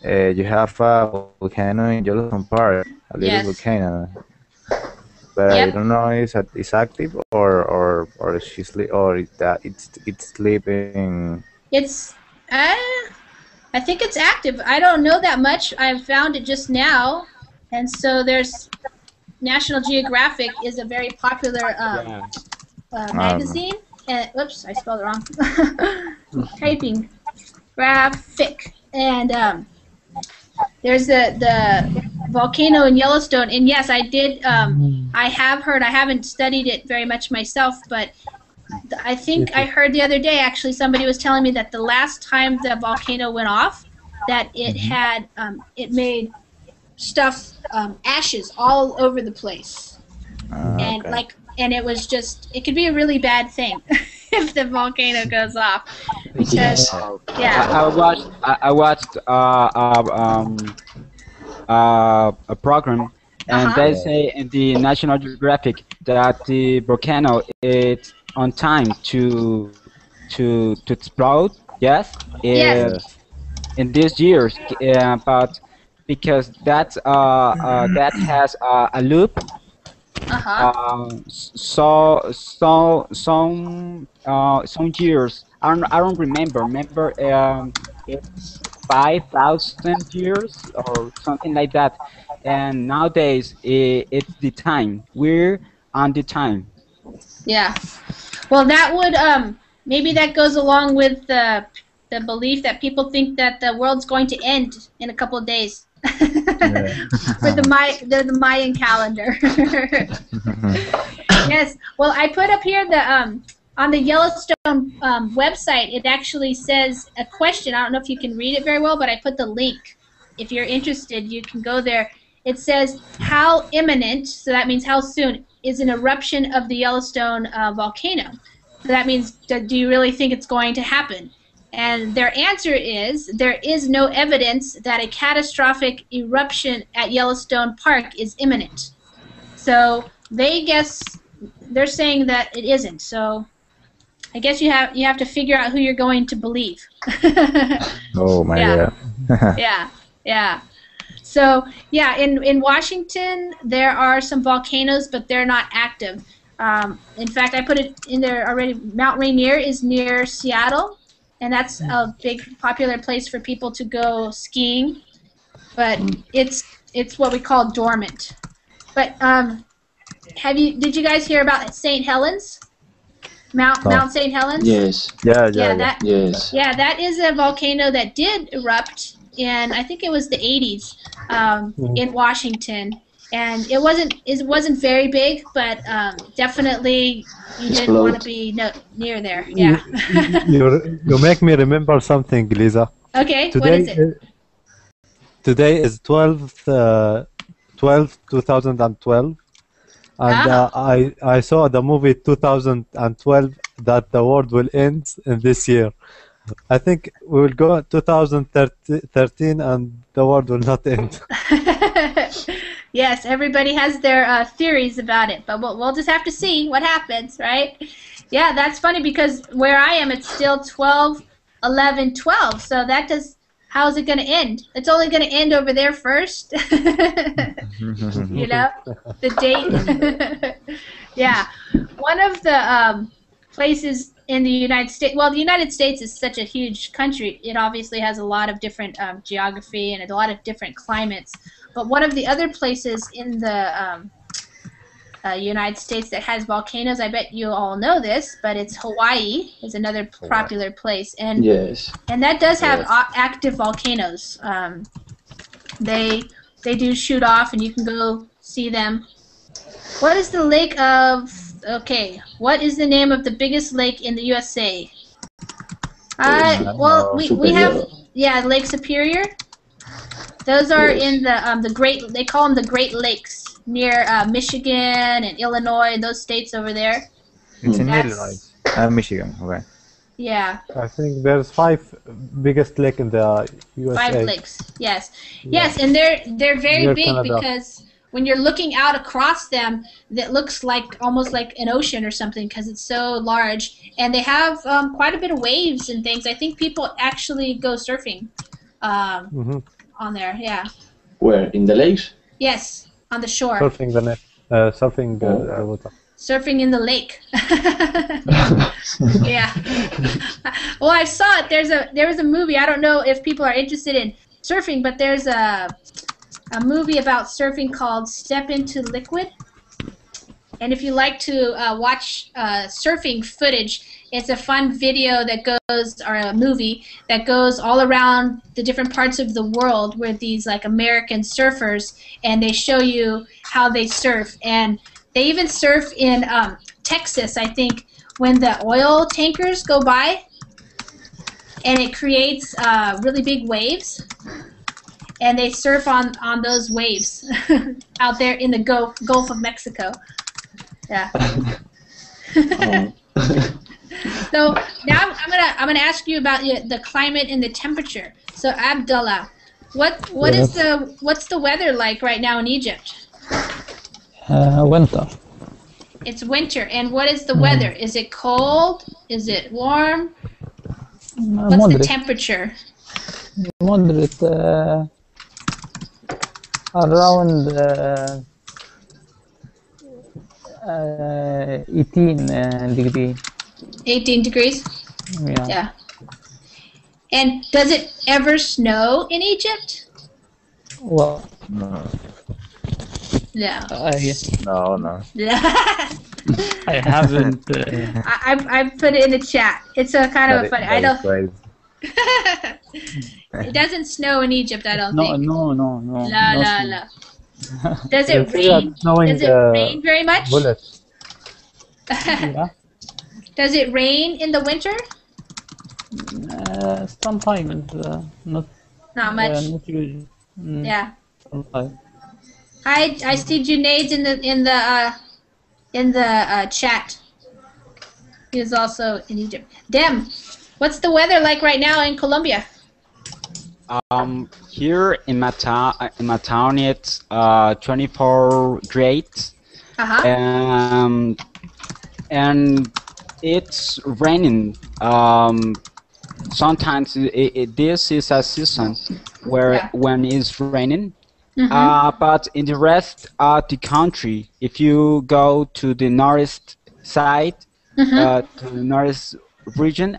[SPEAKER 2] you have a volcano in Yellowstone Park, a little volcano, but I don't know if it's active or it's sleeping.
[SPEAKER 1] It's I think it's active. I don't know that much. I found it just now, and so there's National Geographic is a very popular magazine. Whoops, I spelled it wrong. Typing graphic, and there's the volcano in Yellowstone, and yes, I did. I have heard. I haven't studied it very much myself, but I think I heard the other day. Actually, somebody was telling me that the last time the volcano went off, that it had it made stuff ashes all over the place, and and it was just, it could be a really bad thing if the volcano goes off, because
[SPEAKER 3] I watched a program, and they say in the National Geographic that the volcano is on time to explode. Yes. In these years, but because that has a loop. Some years I don't remember. It's 5,000 years or something like that. And nowadays it's the time. We're on the time.
[SPEAKER 1] Yeah. Well, that would maybe that goes along with the belief that people think that the world's going to end in a couple of days. For the Mayan calendar. Yes. Well, I put up here the on the Yellowstone website. It actually says a question. I don't know if you can read it very well, but I put the link. If you're interested, you can go there. It says, how imminent, so that means how soon, is an eruption of the Yellowstone volcano? So that means, do you really think it's going to happen? And their answer is, there is no evidence that a catastrophic eruption at Yellowstone Park is imminent. So they're saying that it isn't. So I guess you have to figure out who you're going to believe.
[SPEAKER 2] Oh my God.
[SPEAKER 1] Yeah. So yeah, in Washington there are some volcanoes, but they're not active. In fact, I put it in there already. Mount Rainier is near Seattle, and that's a big popular place for people to go skiing. But it's what we call dormant. But did you guys hear about St. Helens? Mount St. Helens?
[SPEAKER 4] Yes.
[SPEAKER 2] Yeah.
[SPEAKER 4] Yes.
[SPEAKER 1] Yeah, that is a volcano that did erupt in, I think it was the 80s, in Washington. And it wasn't very big, but definitely you didn't want to be near there. Yeah.
[SPEAKER 12] You make me remember something, Lisa.
[SPEAKER 1] Okay, what is it?
[SPEAKER 12] Today is 2012, and I saw the movie 2012 that the world will end in this year. I think we will go 2013 and the world will not end.
[SPEAKER 1] Yes, everybody has their theories about it, but we'll just have to see what happens, right? Yeah, that's funny because where I am, it's still 12, 11, 12. So that does. How is it going to end? It's only going to end over there first. You know, the date. Yeah, one of the places in the United States. Well, the United States is such a huge country. It obviously has a lot of different geography and a lot of different climates. But one of the other places in the United States that has volcanoes, I bet you all know this, but it's Hawaii is another popular place, and and that does have active volcanoes. They do shoot off, and you can go see them. What is the lake of? Okay, what is the name of the biggest lake in the USA? Well, we have Lake Superior. Those are in the Great. They call them the Great Lakes near Michigan and Illinois. Those states over there.
[SPEAKER 2] It's in Illinois. Michigan. Okay.
[SPEAKER 1] Yeah.
[SPEAKER 12] I think there's 5 biggest lake in the USA.
[SPEAKER 1] 5 lakes. Yes. Yes, and they're very big because when you're looking out across them, that looks like almost like an ocean or something because it's so large, and they have quite a bit of waves and things. I think people actually go surfing on there. Yeah.
[SPEAKER 4] Where, in the lakes?
[SPEAKER 1] Yes, on the shore.
[SPEAKER 12] Surfing the net. Surfing the water.
[SPEAKER 1] Surfing in the lake. Yeah. Well, I saw it. There was a movie. I don't know if people are interested in surfing, but there's a movie about surfing called Step Into Liquid. And if you like to watch surfing footage, it's a fun video that goes, or a movie that goes all around the different parts of the world where these like American surfers, and they show you how they surf. And they even surf in Texas, I think, when the oil tankers go by, and it creates really big waves. And they surf on those waves out there in the Gulf of Mexico. Yeah. So now I'm gonna ask you about the climate and the temperature. So Abdullah, what's the weather like right now in Egypt?
[SPEAKER 8] Winter.
[SPEAKER 1] It's winter, and what is the weather? Is it cold? Is it warm? What's
[SPEAKER 8] Moderate.
[SPEAKER 1] the temperature?
[SPEAKER 8] Moderate. Around 18 degree.
[SPEAKER 1] 18 degrees? Yeah. And does it ever snow in Egypt?
[SPEAKER 8] Well,
[SPEAKER 2] No.
[SPEAKER 1] No.
[SPEAKER 2] No.
[SPEAKER 8] I haven't.
[SPEAKER 1] I put it in the chat. It's a kind of a funny. I don't. It doesn't snow in Egypt, I don't think.
[SPEAKER 8] No.
[SPEAKER 1] No. Does it rain? Does it rain very much?
[SPEAKER 12] Bullets.
[SPEAKER 8] Yeah.
[SPEAKER 1] Does it rain in the winter?
[SPEAKER 8] Sometimes not.
[SPEAKER 1] Not much.
[SPEAKER 8] Not usually.
[SPEAKER 1] Yeah.
[SPEAKER 8] Sometimes.
[SPEAKER 1] I see Junaid's in the chat. He is also in Egypt. Dem, what's the weather like right now in Colombia?
[SPEAKER 3] Here in my town it's 24 grades. And it's raining. Sometimes this is a season where when it's raining, But in the rest of the country, if you go to the north side, to the north region,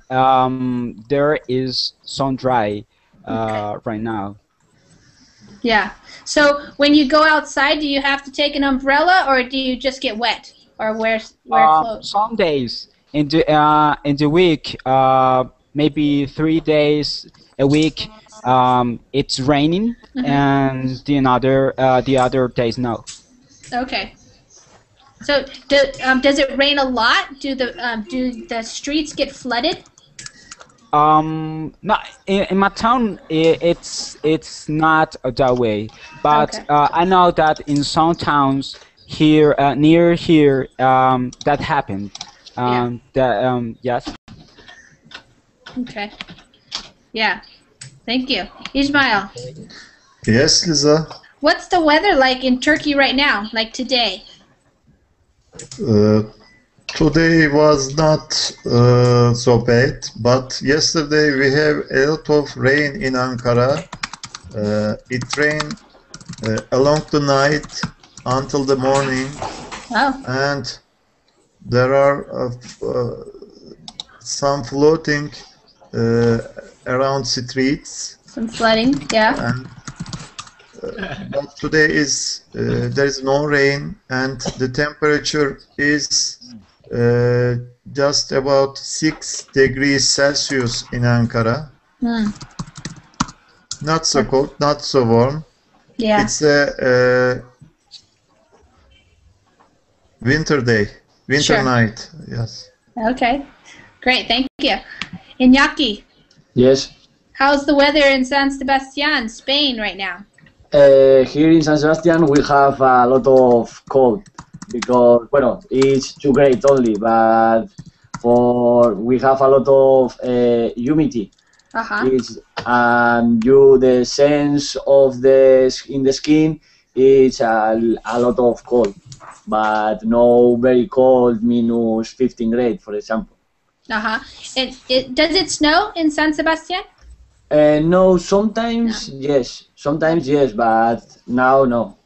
[SPEAKER 3] there is sun dry right now.
[SPEAKER 1] Yeah. So when you go outside, do you have to take an umbrella, or do you just get wet, or wear clothes?
[SPEAKER 3] Some days in the week, maybe 3 days a week, it's raining, and the other days no.
[SPEAKER 1] Okay. So does it rain a lot? Do the streets get flooded?
[SPEAKER 3] No, in my town it's not that way, but I know that in some towns here near here that happened. Yes.
[SPEAKER 1] Okay. Yeah. Thank you, Ismail.
[SPEAKER 5] Yes, Lisa.
[SPEAKER 1] What's the weather like in Turkey right now? Like today?
[SPEAKER 5] Today was not so bad, but yesterday we have a lot of rain in Ankara. It rained along the night until the morning, and there are some floating around streets.
[SPEAKER 1] Some flooding, yeah.
[SPEAKER 5] And, but today is there is no rain, and the temperature is just about 6 degrees Celsius in Ankara. Not so cold, not so warm.
[SPEAKER 1] Yeah.
[SPEAKER 5] It's a winter day, winter night. Yes.
[SPEAKER 1] Okay. Great. Thank you. Iñaki.
[SPEAKER 4] Yes.
[SPEAKER 1] How's the weather in San Sebastian, Spain, right now?
[SPEAKER 4] Here in San Sebastian we have a lot of cold because, well, it's too great only, but we have a lot of humidity. And the sense of in the skin is a lot of cold, but no very cold, minus 15 grade, for example.
[SPEAKER 1] Does it snow in San Sebastian?
[SPEAKER 4] No, sometimes yes, but now no.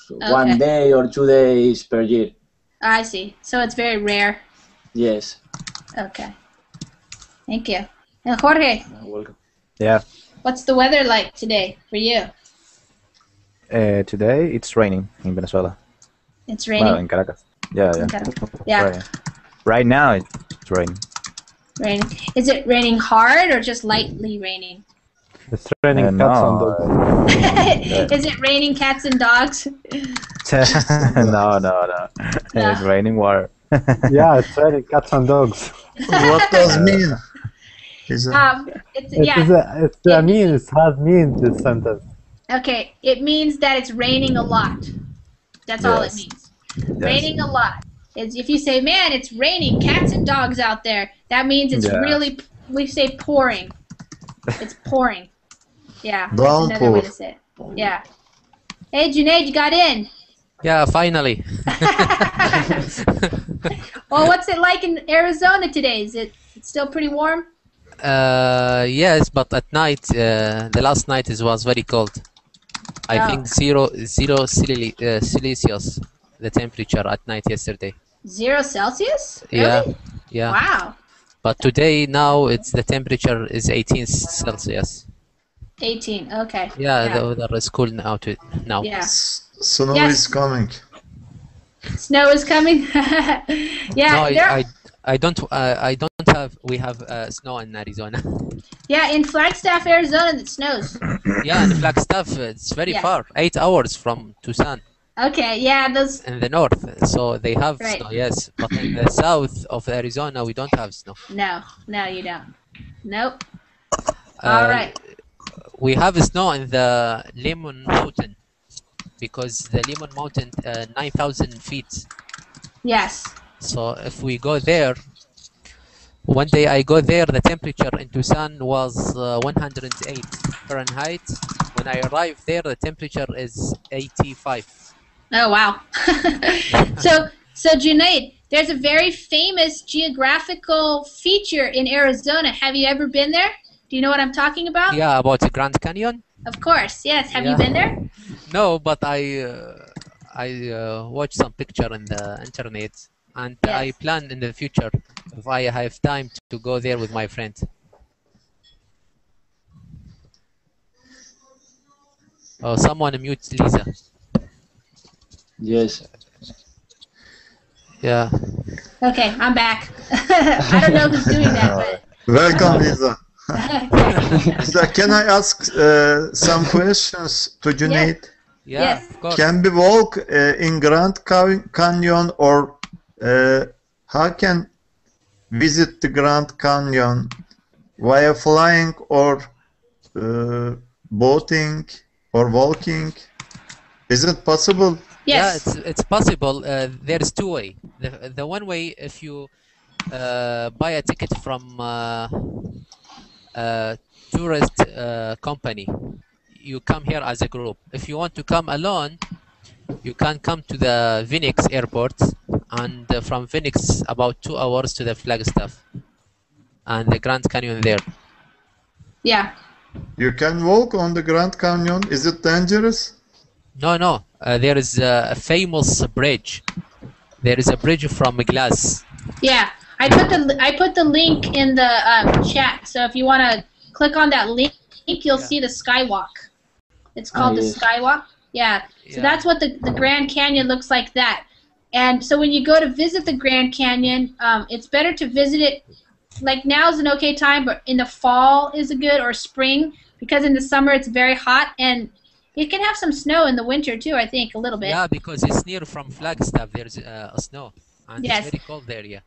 [SPEAKER 4] So 1 day or 2 days per year.
[SPEAKER 1] I see. So it's very rare.
[SPEAKER 4] Yes.
[SPEAKER 1] Okay. Thank you. And Jorge.
[SPEAKER 4] Welcome.
[SPEAKER 2] Yeah.
[SPEAKER 1] What's the weather like today for you?
[SPEAKER 2] Today it's raining in Venezuela.
[SPEAKER 1] It's raining?
[SPEAKER 2] Well, in Caracas. Yeah.
[SPEAKER 1] Yeah.
[SPEAKER 2] Right now it's raining.
[SPEAKER 1] Raining. Is it raining hard or just lightly raining?
[SPEAKER 12] It's raining cats and dogs.
[SPEAKER 1] Is it raining cats and dogs?
[SPEAKER 2] No. It's raining water.
[SPEAKER 12] Yeah, it's raining cats and dogs.
[SPEAKER 5] What does mean?
[SPEAKER 1] It
[SPEAKER 12] has mean this sentence.
[SPEAKER 1] Okay, it means that it's raining a lot. That's all it means. Raining a lot. If you say, man, it's raining cats and dogs out there, that means it's really, we say pouring. It's pouring. Yeah, that's another way to say it. Yeah. Hey, Junaid, you got in.
[SPEAKER 13] Yeah, finally.
[SPEAKER 1] Well, what's it like in Arizona today? Is it still pretty warm?
[SPEAKER 13] Yes, but at night, the last night was very cold. I think zero Celsius, the temperature at night yesterday.
[SPEAKER 1] 0 Celsius? Really?
[SPEAKER 13] Yeah.
[SPEAKER 1] Wow.
[SPEAKER 13] But today, now, the temperature is 18 Celsius.
[SPEAKER 1] 18, okay.
[SPEAKER 13] Yeah, the weather is cool now.
[SPEAKER 1] Yeah.
[SPEAKER 5] Snow is coming.
[SPEAKER 1] Snow is coming? Yeah.
[SPEAKER 13] No, I don't have. We have snow in Arizona.
[SPEAKER 1] Yeah, in Flagstaff, Arizona, it snows.
[SPEAKER 13] Yeah, in Flagstaff, it's very far. 8 hours from Tucson.
[SPEAKER 1] Okay, yeah, those.
[SPEAKER 13] In the north, so they have snow, yes. But in the south of Arizona, we don't have snow.
[SPEAKER 1] No, you don't. Nope. All right.
[SPEAKER 13] We have snow in the Lemon Mountain because the Lemon Mountain, 9,000 feet.
[SPEAKER 1] Yes.
[SPEAKER 13] So if we go there, one day I go there, the temperature in Tucson was 108 Fahrenheit. When I arrived there, the temperature is 85.
[SPEAKER 1] Oh, wow. So Junaid, there's a very famous geographical feature in Arizona. Have you ever been there? Do you know what I'm talking about?
[SPEAKER 13] Yeah, about the Grand Canyon?
[SPEAKER 1] Of course, yes. Have you been there?
[SPEAKER 13] No, but I watched some picture in the internet, and I plan in the future if I have time to go there with my friend. Oh, someone mute Lisa.
[SPEAKER 4] Yes.
[SPEAKER 13] Yeah.
[SPEAKER 1] Okay, I'm back. I don't know who's doing that, but
[SPEAKER 5] Welcome, Lisa. Lisa, can I ask some questions to Junaid?
[SPEAKER 13] Yeah,
[SPEAKER 1] yes.
[SPEAKER 13] of course.
[SPEAKER 5] Can we walk in Grand Canyon, or how can visit the Grand Canyon via flying or boating or walking? Is it possible?
[SPEAKER 1] Yes.
[SPEAKER 13] Yeah, it's possible. There is two way. The one way, if you buy a ticket from a tourist company, you come here as a group. If you want to come alone, you can come to the Phoenix airport, and from Phoenix about 2 hours to the Flagstaff and the Grand Canyon there.
[SPEAKER 1] Yeah.
[SPEAKER 5] You can walk on the Grand Canyon. Is it dangerous?
[SPEAKER 13] No, no. There is a famous bridge. There is a bridge from glass.
[SPEAKER 1] Yeah. I put the link in the chat. So if you want to click on that link, you'll see the skywalk. It's called the skywalk. Yeah. So that's what the Grand Canyon looks like that. And so when you go to visit the Grand Canyon, it's better to visit it, like now is an okay time, but in the fall is a good, or spring, because in the summer it's very hot, and it can have some snow in the winter too, I think, a little bit.
[SPEAKER 13] Yeah, because it's near from Flagstaff, there's snow. And it's very cold there, yeah.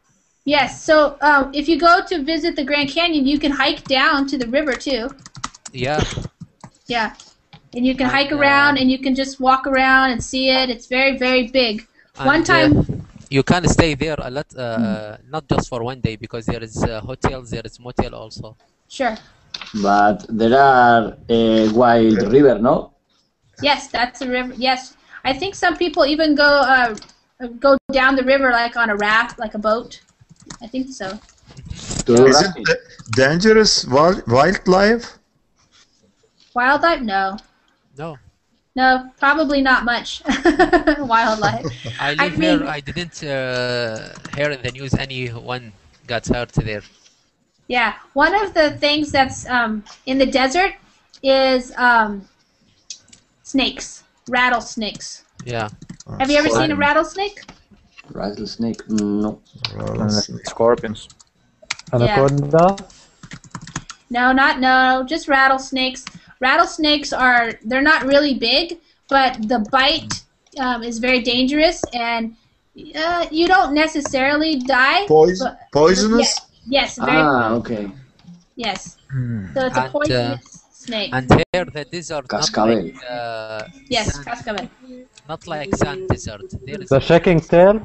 [SPEAKER 1] Yes, so if you go to visit the Grand Canyon, you can hike down to the river too.
[SPEAKER 13] Yeah.
[SPEAKER 1] Yeah. And you can hike around, and you can just walk around and see it. It's very, very big. One time...
[SPEAKER 13] you can stay there a lot, not just for one day, because there is hotels, there is motel also.
[SPEAKER 1] Sure.
[SPEAKER 4] But there are wild river, no?
[SPEAKER 1] Yes, that's a river. Yes. I think some people even go down the river like on a raft, like a boat. I think so.
[SPEAKER 5] Is it dangerous wildlife?
[SPEAKER 1] Wildlife? No.
[SPEAKER 13] No.
[SPEAKER 1] No, probably not much wildlife.
[SPEAKER 13] I live here. I didn't hear in the news anyone got hurt there.
[SPEAKER 1] Yeah, one of the things that's in the desert is snakes, rattlesnakes.
[SPEAKER 13] Yeah.
[SPEAKER 1] Have you ever seen a rattlesnake?
[SPEAKER 4] Rattlesnake? No.
[SPEAKER 2] Scorpions.
[SPEAKER 12] Anaconda?
[SPEAKER 1] No, just rattlesnakes. Rattlesnakes they're not really big, but the bite is very dangerous, and you don't necessarily die.
[SPEAKER 5] Poisonous?
[SPEAKER 1] Yes, very poisonous.
[SPEAKER 4] Okay.
[SPEAKER 1] Yes. So it's a poisonous snake.
[SPEAKER 13] And here the desert,
[SPEAKER 4] Cascabel.
[SPEAKER 1] Yes, cascabel.
[SPEAKER 13] Not like sand desert. There is
[SPEAKER 12] The shaking tail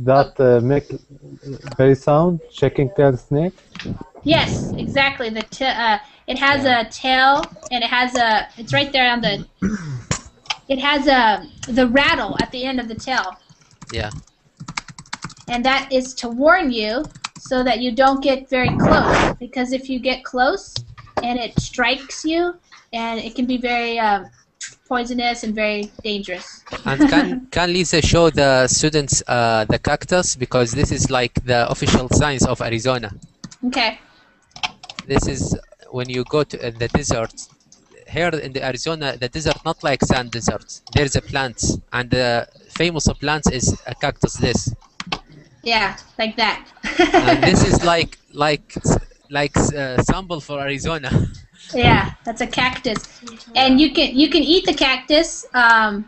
[SPEAKER 12] that make very sound, shaking tail snake.
[SPEAKER 1] Yes, exactly. It has a tail, and it's right there on the. It has the rattle at the end of the tail.
[SPEAKER 13] Yeah.
[SPEAKER 1] And that is to warn you so that you don't get very close, because if you get close and it strikes you, and it can be very poisonous and very dangerous.
[SPEAKER 13] And can Lisa show the students the cactus, because this is like the official signs of Arizona.
[SPEAKER 1] Okay.
[SPEAKER 13] This is when you go to the desert. Here in the Arizona, the desert not like sand desert. There's a plant, and the famous plant is a cactus. This.
[SPEAKER 1] Yeah, like that.
[SPEAKER 13] And this is like sample for Arizona.
[SPEAKER 1] Yeah, that's a cactus, and you can eat the cactus, and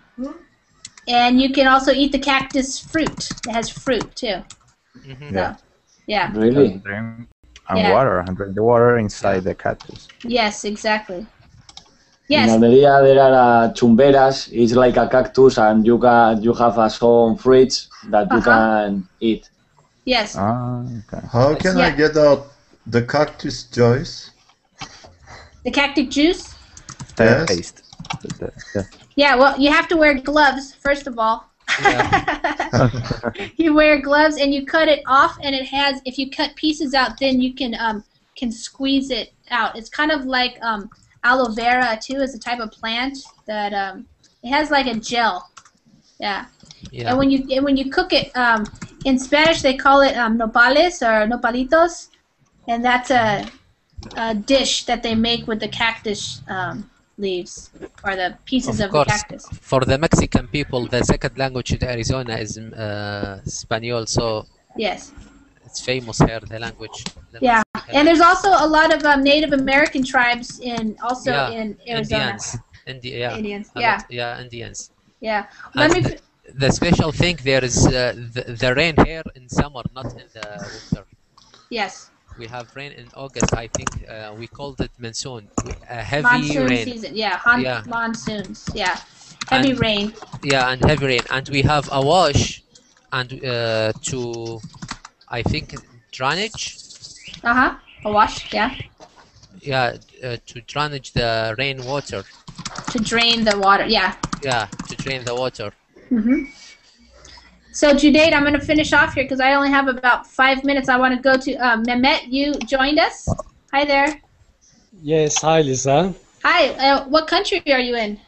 [SPEAKER 1] you can also eat the cactus fruit. It has fruit too.
[SPEAKER 13] Mm-hmm.
[SPEAKER 1] So, yeah.
[SPEAKER 4] Really?
[SPEAKER 2] And water, and drink the water inside the cactus.
[SPEAKER 1] Yes, exactly.
[SPEAKER 4] In
[SPEAKER 1] Yes.
[SPEAKER 4] Almeria there are chumberas. It's like a cactus, and you have some fruits that you can eat.
[SPEAKER 1] Yes.
[SPEAKER 2] Okay.
[SPEAKER 5] How can I get out the cactus juice?
[SPEAKER 1] The cactus juice?
[SPEAKER 5] Yes.
[SPEAKER 2] Taste.
[SPEAKER 1] Yeah, well, you have to wear gloves, first of all. You wear gloves, and you cut it off, and it has, if you cut pieces out, then you can squeeze it out. It's kind of like aloe vera, too, is a type of plant that It has like a gel. Yeah.
[SPEAKER 13] Yeah.
[SPEAKER 1] And when you cook it, in Spanish they call it nopales or nopalitos, and that's a dish that they make with the cactus leaves or the pieces of the cactus.
[SPEAKER 13] For the Mexican people, the second language in Arizona is Spanish, so
[SPEAKER 1] yes,
[SPEAKER 13] it's famous here, the language.
[SPEAKER 1] Yeah, and there's also a lot of Native American tribes in Arizona.
[SPEAKER 13] Indians.
[SPEAKER 1] Indians.
[SPEAKER 13] Indians.
[SPEAKER 1] Yeah.
[SPEAKER 13] The special thing there is the rain here in summer, not in the winter.
[SPEAKER 1] Yes.
[SPEAKER 13] We have rain in August. I think we called it monsoon. Heavy
[SPEAKER 1] monsoon
[SPEAKER 13] rain.
[SPEAKER 1] Season. Yeah. Monsoons. Yeah. Heavy rain.
[SPEAKER 13] Yeah, and heavy rain, and we have a wash, and I think drainage.
[SPEAKER 1] A wash. Yeah.
[SPEAKER 13] Yeah, to drainage the rainwater.
[SPEAKER 1] To drain the water. Yeah.
[SPEAKER 13] Yeah, to drain the water.
[SPEAKER 1] So, Junaid, I'm going to finish off here because I only have about 5 minutes. I want to go to Mehmet. You joined us. Hi there.
[SPEAKER 14] Yes, hi, Lisa.
[SPEAKER 1] Hi. What country are you in?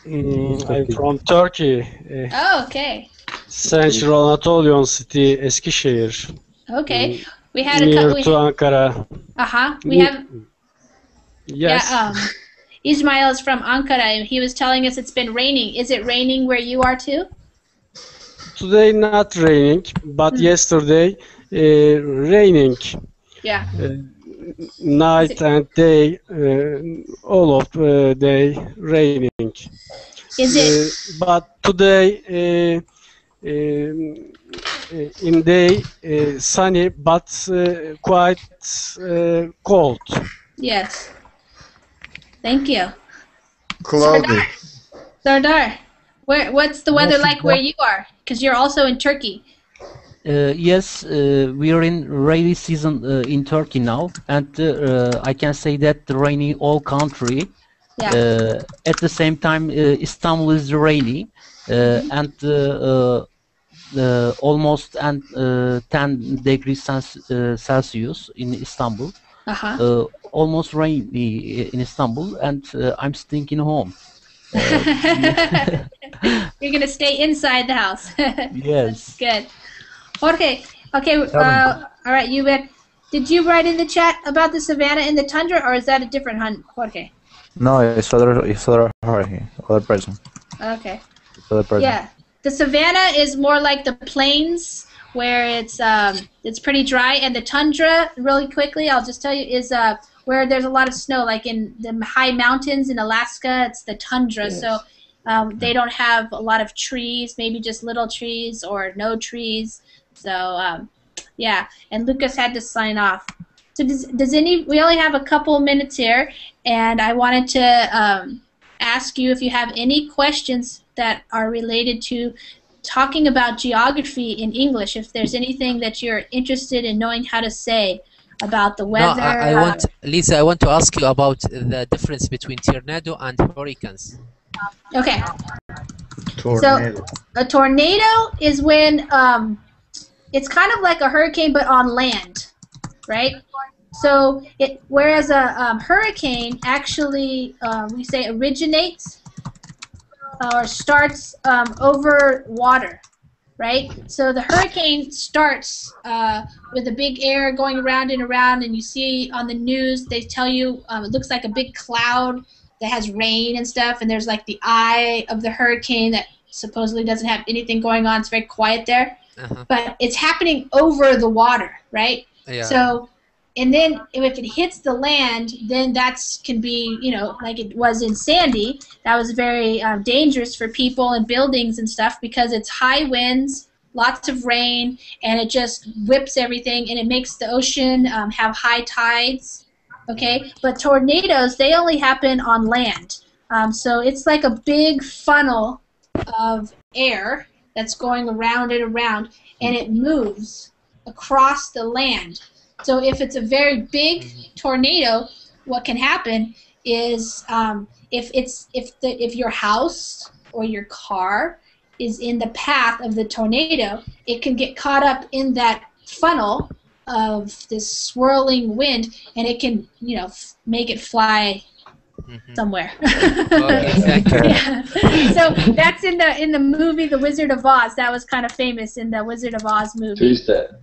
[SPEAKER 14] I'm from Turkey.
[SPEAKER 1] Oh, okay.
[SPEAKER 14] Central Anatolian city, Eskişehir.
[SPEAKER 1] Okay. We had
[SPEAKER 14] near to Ankara.
[SPEAKER 1] We have.
[SPEAKER 14] Yes.
[SPEAKER 1] Yeah. Ismail is from Ankara, and he was telling us it's been raining. Is it raining where you are too?
[SPEAKER 14] Today not raining, but yesterday raining.
[SPEAKER 1] Yeah.
[SPEAKER 14] Night and day, all of day raining.
[SPEAKER 1] Is it?
[SPEAKER 14] But today in day sunny, but quite cold.
[SPEAKER 1] Yes. Thank you.
[SPEAKER 5] Cloudy.
[SPEAKER 1] Sardar, what's the weather like where you are? Because you're also in Turkey.
[SPEAKER 11] Yes, we are in rainy season in Turkey now, and I can say that raining all country.
[SPEAKER 1] Yeah.
[SPEAKER 11] At the same time, Istanbul is rainy, and almost 10 degrees Celsius in Istanbul. Almost rainy in Istanbul, and I'm staying home.
[SPEAKER 1] You're gonna stay inside the house.
[SPEAKER 11] Yes.
[SPEAKER 1] That's good. Jorge, okay, all right, did you write in the chat about the savanna and the tundra, or is that a different Jorge?
[SPEAKER 2] No, it's other Jorge, other person.
[SPEAKER 1] Okay.
[SPEAKER 2] Other person.
[SPEAKER 1] Yeah, the savanna is more like the plains where it's pretty dry, and the tundra, really quickly, I'll just tell you, is where there's a lot of snow, like in the high mountains in Alaska, it's the tundra. Yes. So they don't have a lot of trees, maybe just little trees or no trees. So yeah, and Lucas had to sign off. So we only have a couple minutes here, and I wanted to ask you if you have any questions that are related to talking about geography in English, if there's anything that you're interested in knowing how to say about the weather.
[SPEAKER 13] No, Lisa, I want to ask you about the difference between tornado and hurricanes.
[SPEAKER 1] Okay.
[SPEAKER 5] Tornado.
[SPEAKER 1] So a tornado is when it's kind of like a hurricane but on land, right? So whereas a hurricane actually we say originates or starts over water, right? So the hurricane starts with a big air going around and around, and you see on the news they tell you it looks like a big cloud that has rain and stuff, and there's like the eye of the hurricane that supposedly doesn't have anything going on. It's very quiet there, but it's happening over the water, right?
[SPEAKER 13] Yeah.
[SPEAKER 1] So, and then if it hits the land, then can be, like it was in Sandy. That was very dangerous for people and buildings and stuff because it's high winds, lots of rain, and it just whips everything, and it makes the ocean have high tides. Okay, but tornadoes, they only happen on land. So it's like a big funnel of air that's going around and around, and it moves across the land. So if it's a very big tornado, what can happen is if your house or your car is in the path of the tornado, it can get caught up in that funnel of this swirling wind, and it can make it fly somewhere.
[SPEAKER 13] Okay, thank you.
[SPEAKER 1] Yeah. So that's in the movie The Wizard of Oz. That was kind of famous in the Wizard of Oz movie.
[SPEAKER 4] Twister.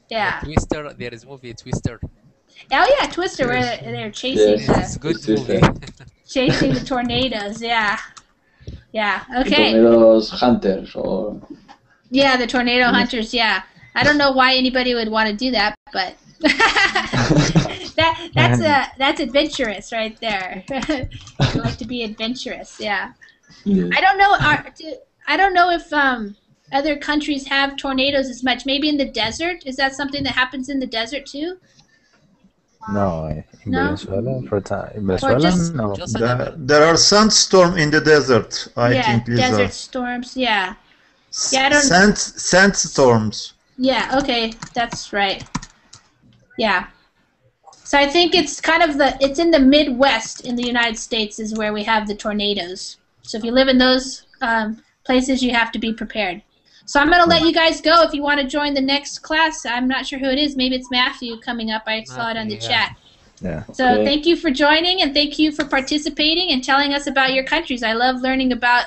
[SPEAKER 1] Yeah.
[SPEAKER 13] Twister, there is movie Twister.
[SPEAKER 1] Oh yeah, Twister, where they're chasing
[SPEAKER 13] It's a good movie.
[SPEAKER 1] chasing the tornadoes. Yeah. Yeah. Okay.
[SPEAKER 4] Tornadoes hunters or.
[SPEAKER 1] Yeah, the tornado hunters. Yeah. I don't know why anybody would want to do that, but that's adventurous right there. You like to be adventurous. Yeah. I don't know. I don't know if other countries have tornadoes as much. Maybe in the desert. Is that something that happens in the desert too?
[SPEAKER 2] No, in
[SPEAKER 1] No?
[SPEAKER 2] Venezuela, in
[SPEAKER 1] Or
[SPEAKER 2] Venezuela,
[SPEAKER 1] just-
[SPEAKER 2] no.
[SPEAKER 5] There are sandstorm in the desert, I think, Lisa.
[SPEAKER 1] desert storms. Yeah. Yeah, I don't.
[SPEAKER 5] Sandstorms.
[SPEAKER 1] Yeah. Okay, that's right. Yeah. So I think it's kind of it's in the Midwest in the United States is where we have the tornadoes. So if you live in those places, you have to be prepared. So I'm going to let you guys go. If you want to join the next class, I'm not sure who it is. Maybe it's Matthew coming up. I saw it on the chat.
[SPEAKER 2] Yeah.
[SPEAKER 1] So thank you for joining, and thank you for participating and telling us about your countries. I love learning about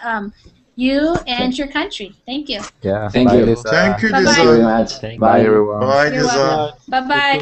[SPEAKER 1] you and your country. Thank you.
[SPEAKER 2] Yeah.
[SPEAKER 4] Thank
[SPEAKER 2] Bye,
[SPEAKER 4] you.
[SPEAKER 2] Lisa.
[SPEAKER 5] Thank you,
[SPEAKER 1] Bye-bye.
[SPEAKER 5] Lisa.
[SPEAKER 4] Thank you very much.
[SPEAKER 2] Bye, everyone.
[SPEAKER 5] Bye,
[SPEAKER 1] You're
[SPEAKER 5] Lisa.
[SPEAKER 1] welcome. Bye-bye.